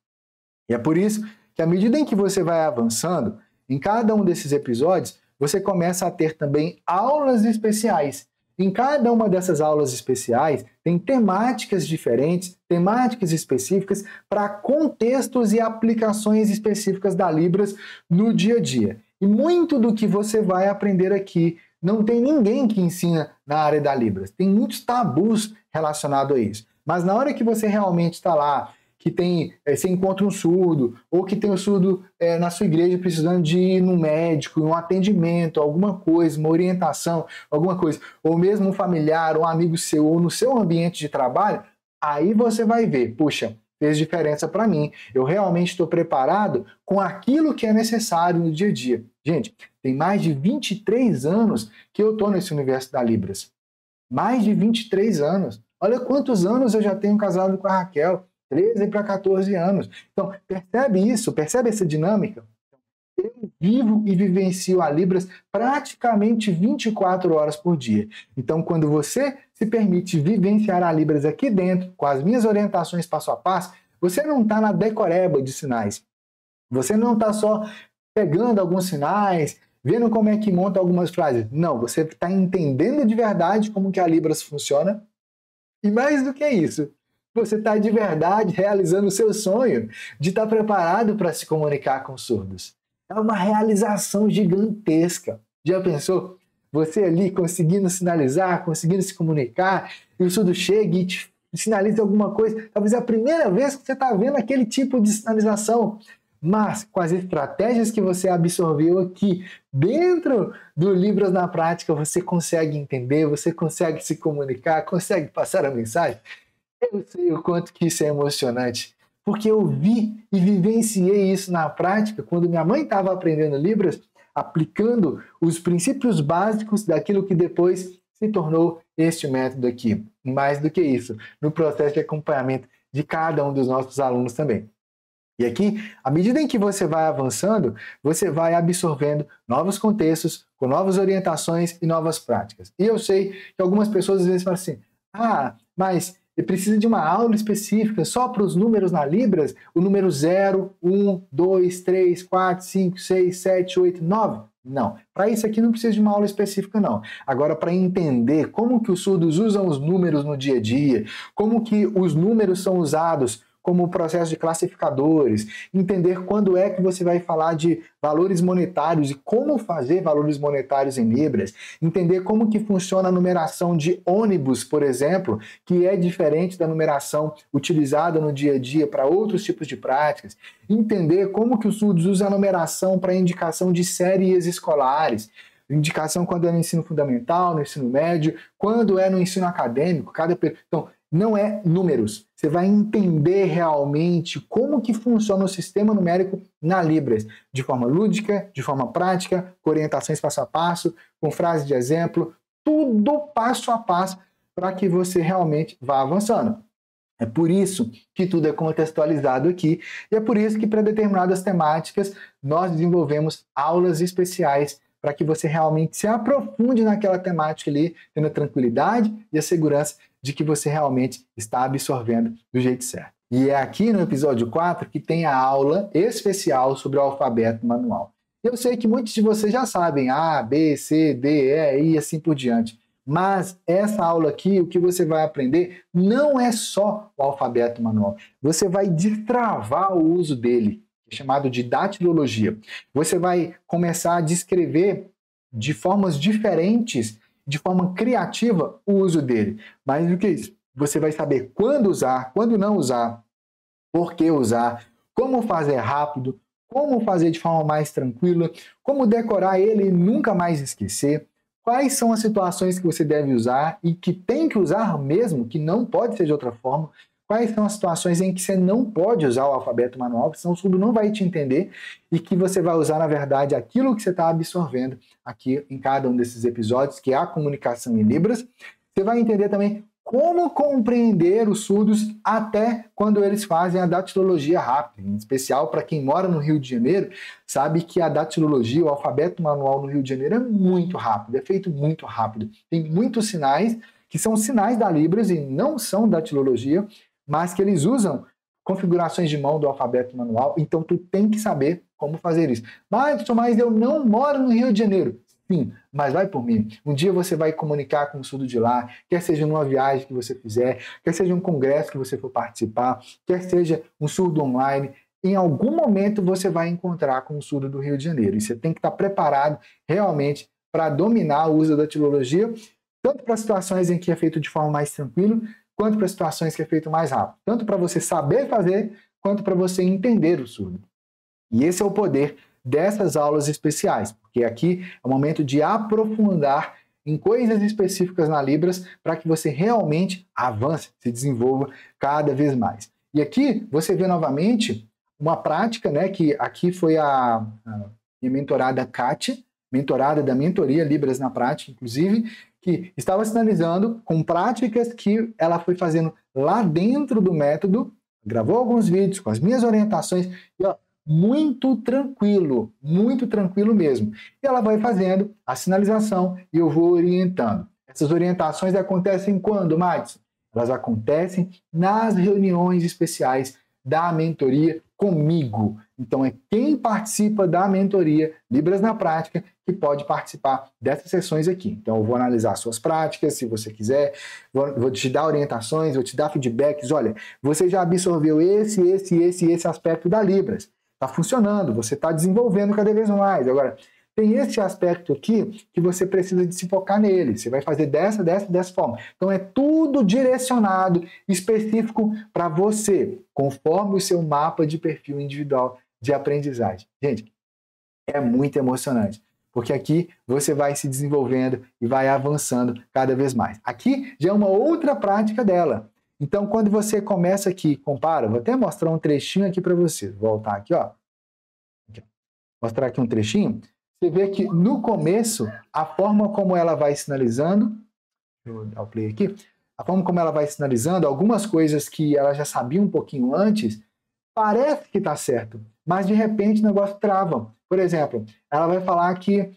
E é por isso que à medida em que você vai avançando, em cada um desses episódios, você começa a ter também aulas especiais. Em cada uma dessas aulas especiais, tem temáticas diferentes, temáticas específicas para contextos e aplicações específicas da Libras no dia a dia. E muito do que você vai aprender aqui, não tem ninguém que ensina na área da Libras. Tem muitos tabus relacionados a isso. Mas na hora que você realmente está lá, que você encontra um surdo, ou que tem um surdo na sua igreja precisando de ir no médico, um atendimento, alguma coisa, uma orientação, alguma coisa, ou mesmo um familiar, um amigo seu, ou no seu ambiente de trabalho, aí você vai ver, puxa, fez diferença para mim, eu realmente estou preparado com aquilo que é necessário no dia a dia. Gente, tem mais de 23 anos que eu estou nesse universo da Libras. Mais de 23 anos. Olha quantos anos eu já tenho casado com a Raquel. 13 para 14 anos. Então, percebe isso? Percebe essa dinâmica? Eu vivo e vivencio a Libras praticamente 24 horas por dia. Então, quando você se permite vivenciar a Libras aqui dentro, com as minhas orientações passo a passo, você não está na decoreba de sinais. Você não está só pegando alguns sinais, vendo como é que monta algumas frases. Não, você está entendendo de verdade como que a Libras funciona. E mais do que isso, você está de verdade realizando o seu sonho de estar preparado para se comunicar com surdos. É uma realização gigantesca. Já pensou? Você ali conseguindo sinalizar, conseguindo se comunicar, e o surdo chega e te sinaliza alguma coisa. Talvez é a primeira vez que você está vendo aquele tipo de sinalização. Mas com as estratégias que você absorveu aqui dentro do Libras na Prática, você consegue entender, você consegue se comunicar, consegue passar a mensagem. Eu sei o quanto que isso é emocionante, porque eu vi e vivenciei isso na prática quando minha mãe estava aprendendo Libras, aplicando os princípios básicos daquilo que depois se tornou este método aqui. Mais do que isso, no processo de acompanhamento de cada um dos nossos alunos também. E aqui, à medida em que você vai avançando, você vai absorvendo novos contextos, com novas orientações e novas práticas. E eu sei que algumas pessoas às vezes falam assim, mas precisa de uma aula específica só para os números na Libras, o número 0, 1, 2, 3, 4, 5, 6, 7, 8, 9. Não, para isso aqui não precisa de uma aula específica não. Agora, para entender como que os surdos usam os números no dia a dia, como que os números são usados como o processo de classificadores, entender quando é que você vai falar de valores monetários e como fazer valores monetários em libras, entender como que funciona a numeração de ônibus, por exemplo, que é diferente da numeração utilizada no dia a dia para outros tipos de práticas, entender como que o surdos usa a numeração para indicação de séries escolares, indicação quando é no ensino fundamental, no ensino médio, quando é no ensino acadêmico, então, não é números. Você vai entender realmente como que funciona o sistema numérico na Libras, de forma lúdica, de forma prática, com orientações passo a passo, com frases de exemplo, tudo passo a passo para que você realmente vá avançando. É por isso que tudo é contextualizado aqui e é por isso que para determinadas temáticas nós desenvolvemos aulas especiais para que você realmente se aprofunde naquela temática ali, tendo a tranquilidade e a segurança de que você realmente está absorvendo do jeito certo. E é aqui no episódio 4 que tem a aula especial sobre o alfabeto manual. Eu sei que muitos de vocês já sabem A, B, C, D, E e assim por diante. Mas essa aula aqui, o que você vai aprender não é só o alfabeto manual. Você vai destravar o uso dele, chamado de datilologia. Você vai começar a descrever de formas diferentes, de forma criativa, o uso dele. Mais do que isso, você vai saber quando usar, quando não usar, por que usar, como fazer rápido, como fazer de forma mais tranquila, como decorar ele e nunca mais esquecer, quais são as situações que você deve usar e que tem que usar mesmo, que não pode ser de outra forma, quais são as situações em que você não pode usar o alfabeto manual, senão o surdo não vai te entender e que você vai usar, na verdade, aquilo que você está absorvendo aqui em cada um desses episódios, que é a comunicação em Libras. Você vai entender também como compreender os surdos até quando eles fazem a datilologia rápida. Em especial, para quem mora no Rio de Janeiro, sabe que a datilologia, o alfabeto manual no Rio de Janeiro é muito rápido, é feito muito rápido. Tem muitos sinais que são sinais da Libras e não são datilologia, mas que eles usam configurações de mão do alfabeto manual, então tu tem que saber como fazer isso. Mas eu não moro no Rio de Janeiro. Sim, mas vai por mim. Um dia você vai comunicar com o surdo de lá, quer seja numa viagem que você fizer, quer seja um congresso que você for participar, quer seja um surdo online, em algum momento você vai encontrar com o surdo do Rio de Janeiro. E você tem que estar preparado realmente para dominar o uso da datilologia, tanto para situações em que é feito de forma mais tranquila, quanto para situações que é feito mais rápido. Tanto para você saber fazer, quanto para você entender o surdo. E esse é o poder dessas aulas especiais, porque aqui é o momento de aprofundar em coisas específicas na Libras para que você realmente avance, se desenvolva cada vez mais. E aqui você vê novamente uma prática, né, que aqui foi a minha mentorada Kátia, mentorada da mentoria Libras na Prática, inclusive, que estava sinalizando com práticas que ela foi fazendo lá dentro do método, gravou alguns vídeos com as minhas orientações, e ó, muito tranquilo mesmo. E ela vai fazendo a sinalização e eu vou orientando. Essas orientações acontecem quando, Madison? Elas acontecem nas reuniões especiais da mentoria comigo. Então é quem participa da mentoria Libras na Prática que pode participar dessas sessões aqui. Então eu vou analisar suas práticas, se você quiser, vou te dar orientações, vou te dar feedbacks. Olha, você já absorveu esse aspecto da Libras. Está funcionando, você está desenvolvendo cada vez mais. Agora, tem esse aspecto aqui que você precisa de se focar nele. Você vai fazer dessa forma. Então é tudo direcionado, específico para você, conforme o seu mapa de perfil individual de aprendizagem. Gente, é muito emocionante, porque aqui você vai se desenvolvendo e vai avançando cada vez mais. Aqui já é uma outra prática dela. Então, quando você começa aqui, compara, vou até mostrar um trechinho aqui para você. Vou voltar aqui, ó. Mostrar aqui um trechinho. Você vê que no começo, a forma como ela vai sinalizando, vou dar o play aqui, a forma como ela vai sinalizando, algumas coisas que ela já sabia um pouquinho antes, parece que está certo, mas de repente o negócio trava. Por exemplo, ela vai falar que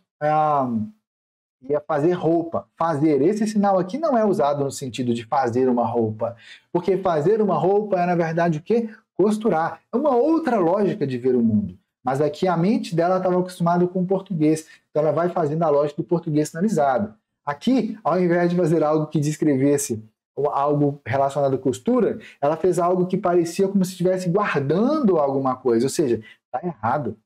ia fazer roupa. Fazer. Esse sinal aqui não é usado no sentido de fazer uma roupa. Porque fazer uma roupa é, na verdade, o quê? Costurar. É uma outra lógica de ver o mundo. Mas aqui a mente dela estava acostumada com o português. Então ela vai fazendo a lógica do português sinalizado. Aqui, ao invés de fazer algo que descrevesse algo relacionado à costura, ela fez algo que parecia como se estivesse guardando alguma coisa, ou seja, está errado.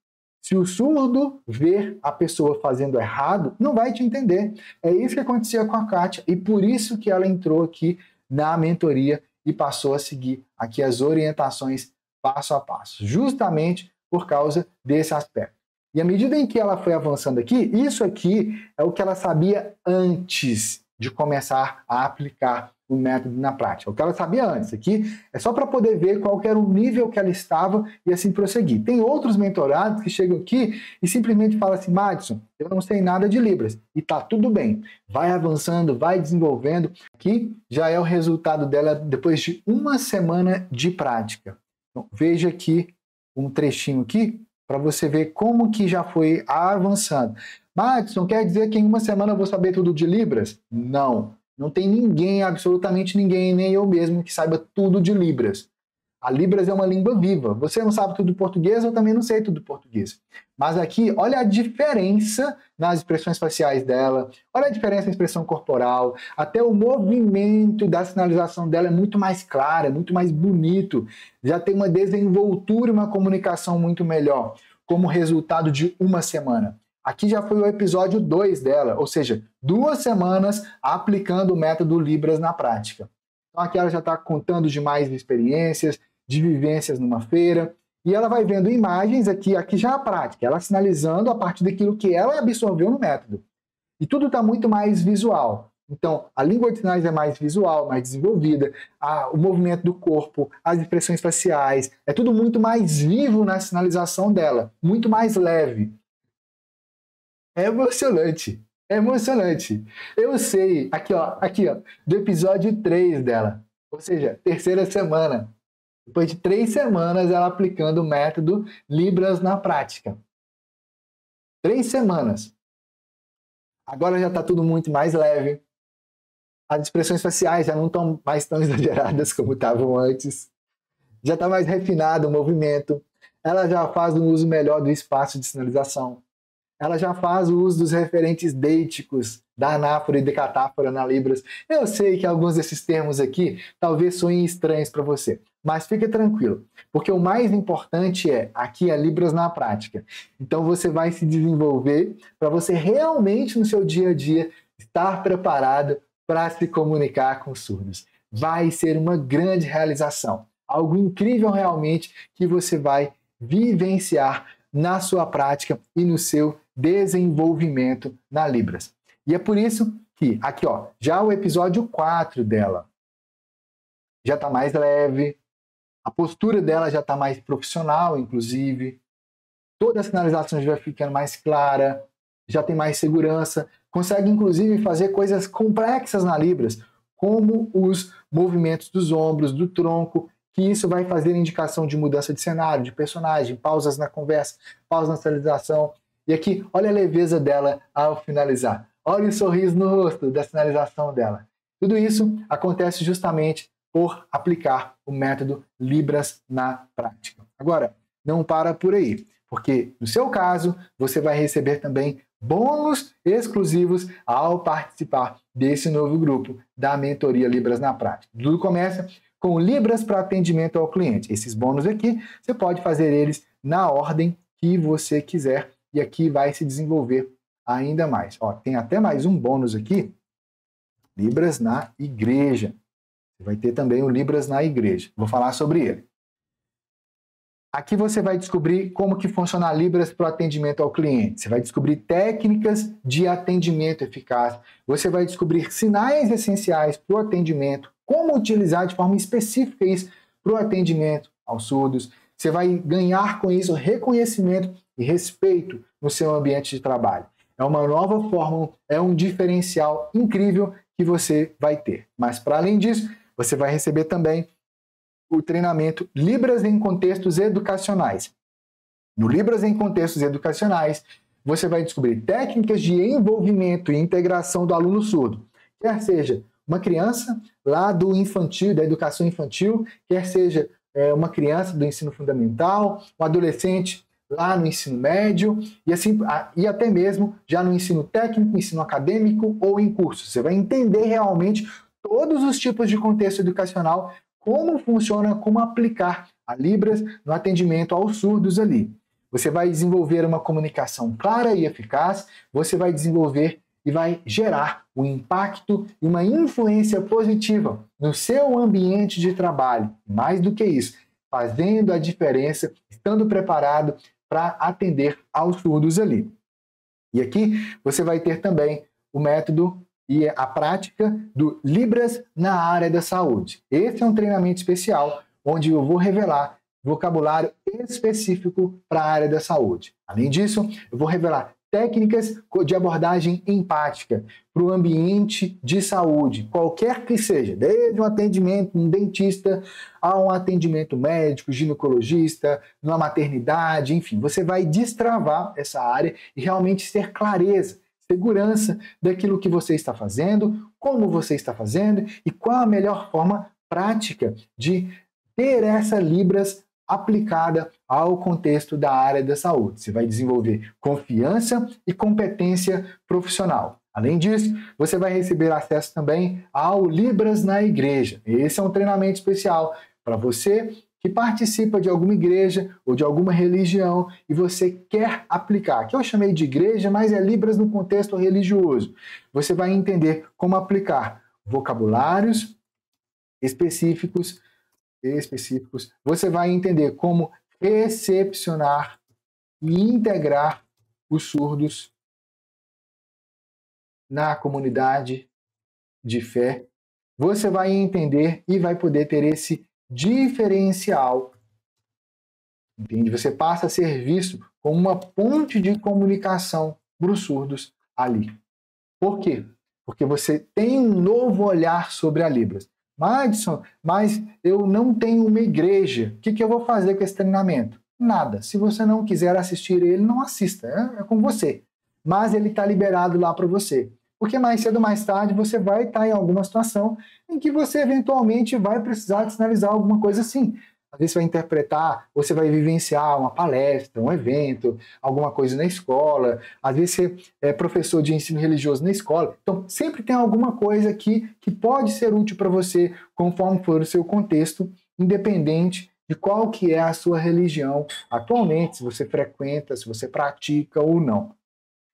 Se o surdo ver a pessoa fazendo errado, não vai te entender. É isso que acontecia com a Kátia, e por isso que ela entrou aqui na mentoria e passou a seguir aqui as orientações passo a passo, justamente por causa desse aspecto. E à medida em que ela foi avançando aqui, isso aqui é o que ela sabia antes de começar a aplicar o método na prática. O que ela sabia antes aqui é só para poder ver qual era o nível que ela estava e assim prosseguir. Tem outros mentorados que chegam aqui e simplesmente falam assim, Madison, eu não sei nada de Libras. E tá tudo bem. Vai avançando, vai desenvolvendo. Aqui já é o resultado dela depois de uma semana de prática. Então, veja aqui um trechinho aqui para você ver como que já foi avançando. Madison, quer dizer que em uma semana eu vou saber tudo de Libras? Não. Não tem ninguém, absolutamente ninguém, nem eu mesmo, que saiba tudo de Libras. A Libras é uma língua viva. Você não sabe tudo de português, eu também não sei tudo de português. Mas aqui, olha a diferença nas expressões faciais dela, olha a diferença na expressão corporal, até o movimento da sinalização dela é muito mais clara, muito mais bonito, já tem uma desenvoltura e uma comunicação muito melhor, como resultado de uma semana. Aqui já foi o episódio 2 dela, ou seja, 2 semanas aplicando o método Libras na prática. Então aqui ela já está contando de mais experiências, de vivências numa feira, e ela vai vendo imagens aqui já a prática, ela sinalizando a partir daquilo que ela absorveu no método. E tudo está muito mais visual. Então, a língua de sinais é mais visual, mais desenvolvida, o movimento do corpo, as expressões faciais, é tudo muito mais vivo na sinalização dela, muito mais leve. É emocionante, é emocionante. Eu sei, aqui ó, do episódio 3 dela, ou seja, 3ª semana. Depois de 3 semanas ela aplicando o método Libras na prática. 3 semanas. Agora já está tudo muito mais leve. As expressões faciais já não estão mais tão exageradas como estavam antes. Já está mais refinado o movimento. Ela já faz um uso melhor do espaço de sinalização. Ela já faz o uso dos referentes deíticos da anáfora e decatáfora na Libras. Eu sei que alguns desses termos aqui talvez soem estranhos para você, mas fica tranquilo, porque o mais importante aqui é Libras na prática. Então você vai se desenvolver para você realmente no seu dia a dia estar preparado para se comunicar com surdos. Vai ser uma grande realização, algo incrível realmente que você vai vivenciar na sua prática e no seu desenvolvimento na Libras. E é por isso que, aqui ó, já o episódio 4 dela já está mais leve, a postura dela já está mais profissional, inclusive, toda a sinalização já vai ficando mais clara, já tem mais segurança, consegue inclusive fazer coisas complexas na Libras, como os movimentos dos ombros, do tronco, que isso vai fazer indicação de mudança de cenário, de personagem, pausas na conversa, pausas na sinalização. E aqui, olha a leveza dela ao finalizar. Olha o sorriso no rosto da sinalização dela. Tudo isso acontece justamente por aplicar o método Libras na prática. Agora, não para por aí, porque no seu caso, você vai receber também bônus exclusivos ao participar desse novo grupo da mentoria Libras na prática. Tudo começa com Libras para atendimento ao cliente. Esses bônus aqui, você pode fazer eles na ordem que você quiser e aqui vai se desenvolver ainda mais. Ó, tem até mais um bônus aqui, Libras na igreja. Você vai ter também o Libras na igreja. Vou falar sobre ele. Aqui você vai descobrir como que funciona a Libras para o atendimento ao cliente. Você vai descobrir técnicas de atendimento eficaz. Você vai descobrir sinais essenciais para o atendimento, como utilizar de forma específica isso para o atendimento aos surdos. Você vai ganhar com isso reconhecimento e respeito no seu ambiente de trabalho. É uma nova fórmula, é um diferencial incrível que você vai ter. Mas, para além disso, você vai receber também o treinamento Libras em Contextos Educacionais. No Libras em Contextos Educacionais, você vai descobrir técnicas de envolvimento e integração do aluno surdo, quer seja uma criança lá do infantil, da educação infantil, quer seja uma criança do ensino fundamental, um adolescente lá no ensino médio, e assim, e até mesmo já no ensino técnico, ensino acadêmico ou em curso. Você vai entender realmente todos os tipos de contexto educacional, como funciona, como aplicar a Libras no atendimento aos surdos ali. Você vai desenvolver uma comunicação clara e eficaz, você vai desenvolver e vai gerar um impacto e uma influência positiva no seu ambiente de trabalho. Mais do que isso, fazendo a diferença, estando preparado para atender aos surdos ali. E aqui você vai ter também o método e a prática do Libras na área da saúde. Esse é um treinamento especial onde eu vou revelar vocabulário específico para a área da saúde. Além disso, eu vou revelar técnicas de abordagem empática para o ambiente de saúde, qualquer que seja, desde um atendimento um dentista a um atendimento médico, ginecologista, numa maternidade, enfim, você vai destravar essa área e realmente ter clareza, segurança daquilo que você está fazendo, como você está fazendo e qual a melhor forma prática de ter essa Libras aplicada ao contexto da área da saúde. Você vai desenvolver confiança e competência profissional. Além disso, você vai receber acesso também ao Libras na Igreja. Esse é um treinamento especial para você que participa de alguma igreja ou de alguma religião e você quer aplicar, que eu chamei de igreja, mas é Libras no contexto religioso. Você vai entender como aplicar vocabulários específicos, você vai entender como recepcionar e integrar os surdos na comunidade de fé. Você vai entender e vai poder ter esse diferencial, entende? Você passa a ser visto como uma ponte de comunicação para os surdos ali. Por quê? Porque você tem um novo olhar sobre a Libras. Madison, mas eu não tenho uma igreja. O que eu vou fazer com esse treinamento? Nada. Se você não quiser assistir ele, não assista. É com você. Mas ele está liberado lá para você. Porque mais cedo ou mais tarde você vai estar em alguma situação em que você eventualmente vai precisar de sinalizar alguma coisa assim. Às vezes você vai interpretar, ou você vai vivenciar uma palestra, um evento, alguma coisa na escola. Às vezes você é professor de ensino religioso na escola. Então, sempre tem alguma coisa aqui que pode ser útil para você, conforme for o seu contexto, independente de qual que é a sua religião atualmente, se você frequenta, se você pratica ou não.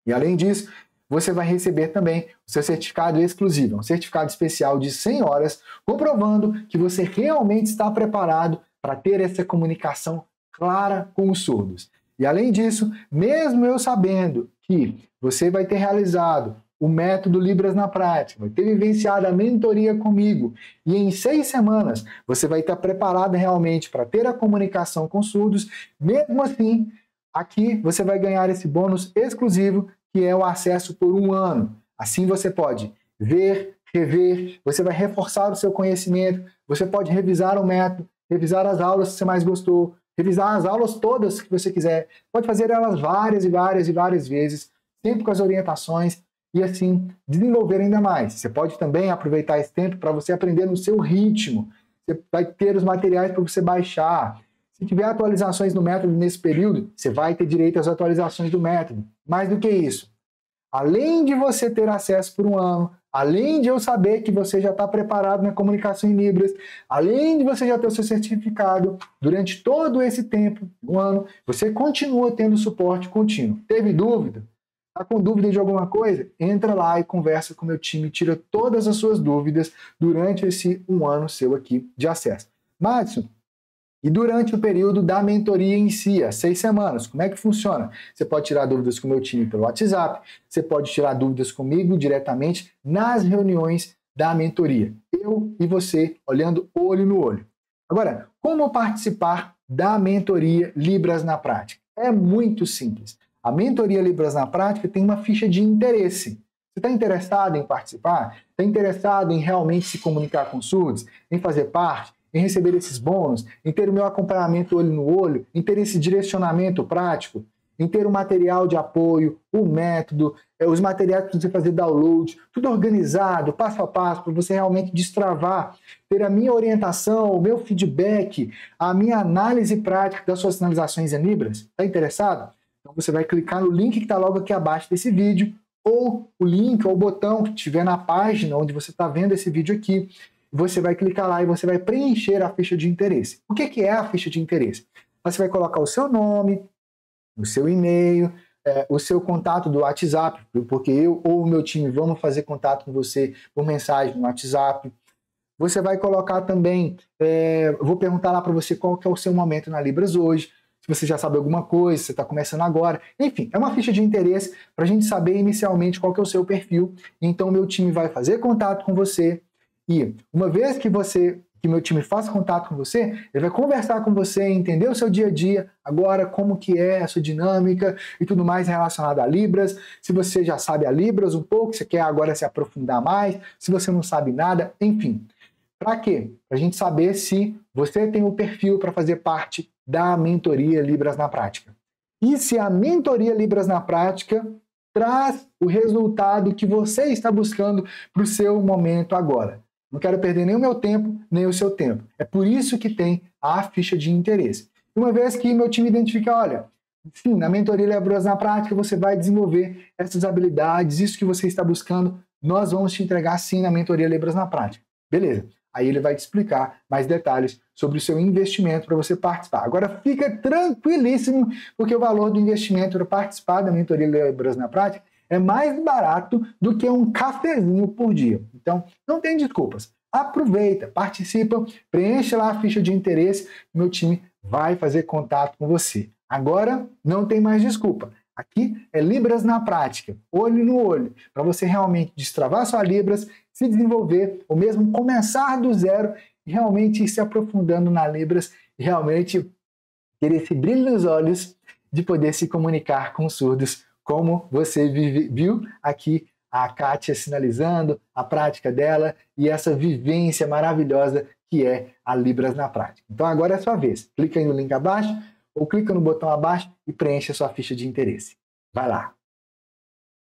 E além disso, você vai receber também o seu certificado exclusivo, um certificado especial de 100 horas, comprovando que você realmente está preparado para ter essa comunicação clara com os surdos. E além disso, mesmo eu sabendo que você vai ter realizado o método Libras na prática, vai ter vivenciado a mentoria comigo, e em 6 semanas você vai estar preparado realmente para ter a comunicação com surdos, mesmo assim, aqui você vai ganhar esse bônus exclusivo, que é o acesso por 1 ano. Assim você pode ver, rever, você vai reforçar o seu conhecimento, você pode revisar o método, revisar as aulas que você mais gostou, revisar as aulas todas que você quiser, pode fazer elas várias e várias e várias vezes, sempre com as orientações, e assim desenvolver ainda mais. Você pode também aproveitar esse tempo para você aprender no seu ritmo, você vai ter os materiais para você baixar. Se tiver atualizações do método nesse período, você vai ter direito às atualizações do método. Mais do que isso, além de você ter acesso por 1 ano, além de eu saber que você já está preparado na comunicação em Libras, além de você já ter o seu certificado, durante todo esse tempo, 1 ano, você continua tendo suporte contínuo. Teve dúvida? Está com dúvida de alguma coisa? Entra lá e conversa com o meu time, tira todas as suas dúvidas durante esse 1 ano seu aqui de acesso. Madison, e durante o período da mentoria em si, as 6 semanas, como é que funciona? Você pode tirar dúvidas com o meu time pelo WhatsApp, você pode tirar dúvidas comigo diretamente nas reuniões da mentoria. Eu e você, olhando olho no olho. Agora, como participar da mentoria Libras na Prática? É muito simples. A mentoria Libras na Prática tem uma ficha de interesse. Você está interessado em participar? Está interessado em realmente se comunicar com surdos? Em fazer parte? Em receber esses bônus, em ter o meu acompanhamento olho no olho, em ter esse direcionamento prático, em ter o material de apoio, o método, os materiais para você fazer download, tudo organizado, passo a passo, para você realmente destravar, ter a minha orientação, o meu feedback, a minha análise prática das suas sinalizações em Libras. Está interessado? Então você vai clicar no link que está logo aqui abaixo desse vídeo, ou o link ou o botão que tiver na página onde você está vendo esse vídeo aqui. Você vai clicar lá e você vai preencher a ficha de interesse. O que é a ficha de interesse? Você vai colocar o seu nome, o seu e-mail, o seu contato do WhatsApp, porque eu ou o meu time vamos fazer contato com você por mensagem no WhatsApp. Você vai colocar também, vou perguntar lá para você qual que é o seu momento na Libras hoje, se você já sabe alguma coisa, se você está começando agora. Enfim, é uma ficha de interesse para a gente saber inicialmente qual que é o seu perfil. Então, o meu time vai fazer contato com você e uma vez que meu time faça contato com você, ele vai conversar com você, entender o seu dia a dia, agora como que é a sua dinâmica e tudo mais relacionado a Libras. Se você já sabe a Libras um pouco, você quer agora se aprofundar mais, se você não sabe nada, enfim. Para quê? Para a gente saber se você tem o perfil para fazer parte da mentoria Libras na Prática. E se a mentoria Libras na Prática traz o resultado que você está buscando para o seu momento agora. Não quero perder nem o meu tempo, nem o seu tempo. É por isso que tem a ficha de interesse. Uma vez que meu time identifica, olha, sim, na mentoria Libras na Prática você vai desenvolver essas habilidades, isso que você está buscando, nós vamos te entregar sim na mentoria Libras na Prática. Beleza. Aí ele vai te explicar mais detalhes sobre o seu investimento para você participar. Agora fica tranquilíssimo, porque o valor do investimento para participar da mentoria Libras na Prática é mais barato do que um cafezinho por dia. Então, não tem desculpas. Aproveita, participa, preenche lá a ficha de interesse, meu time vai fazer contato com você. Agora, não tem mais desculpa. Aqui é Libras na Prática, olho no olho, para você realmente destravar sua Libras, se desenvolver, ou mesmo começar do zero e realmente ir se aprofundando na Libras e realmente ter esse brilho nos olhos de poder se comunicar com surdos, como você viu aqui a Kátia sinalizando a prática dela e essa vivência maravilhosa que é a Libras na Prática. Então agora é a sua vez. Clica aí no link abaixo ou clica no botão abaixo e preencha a sua ficha de interesse. Vai lá!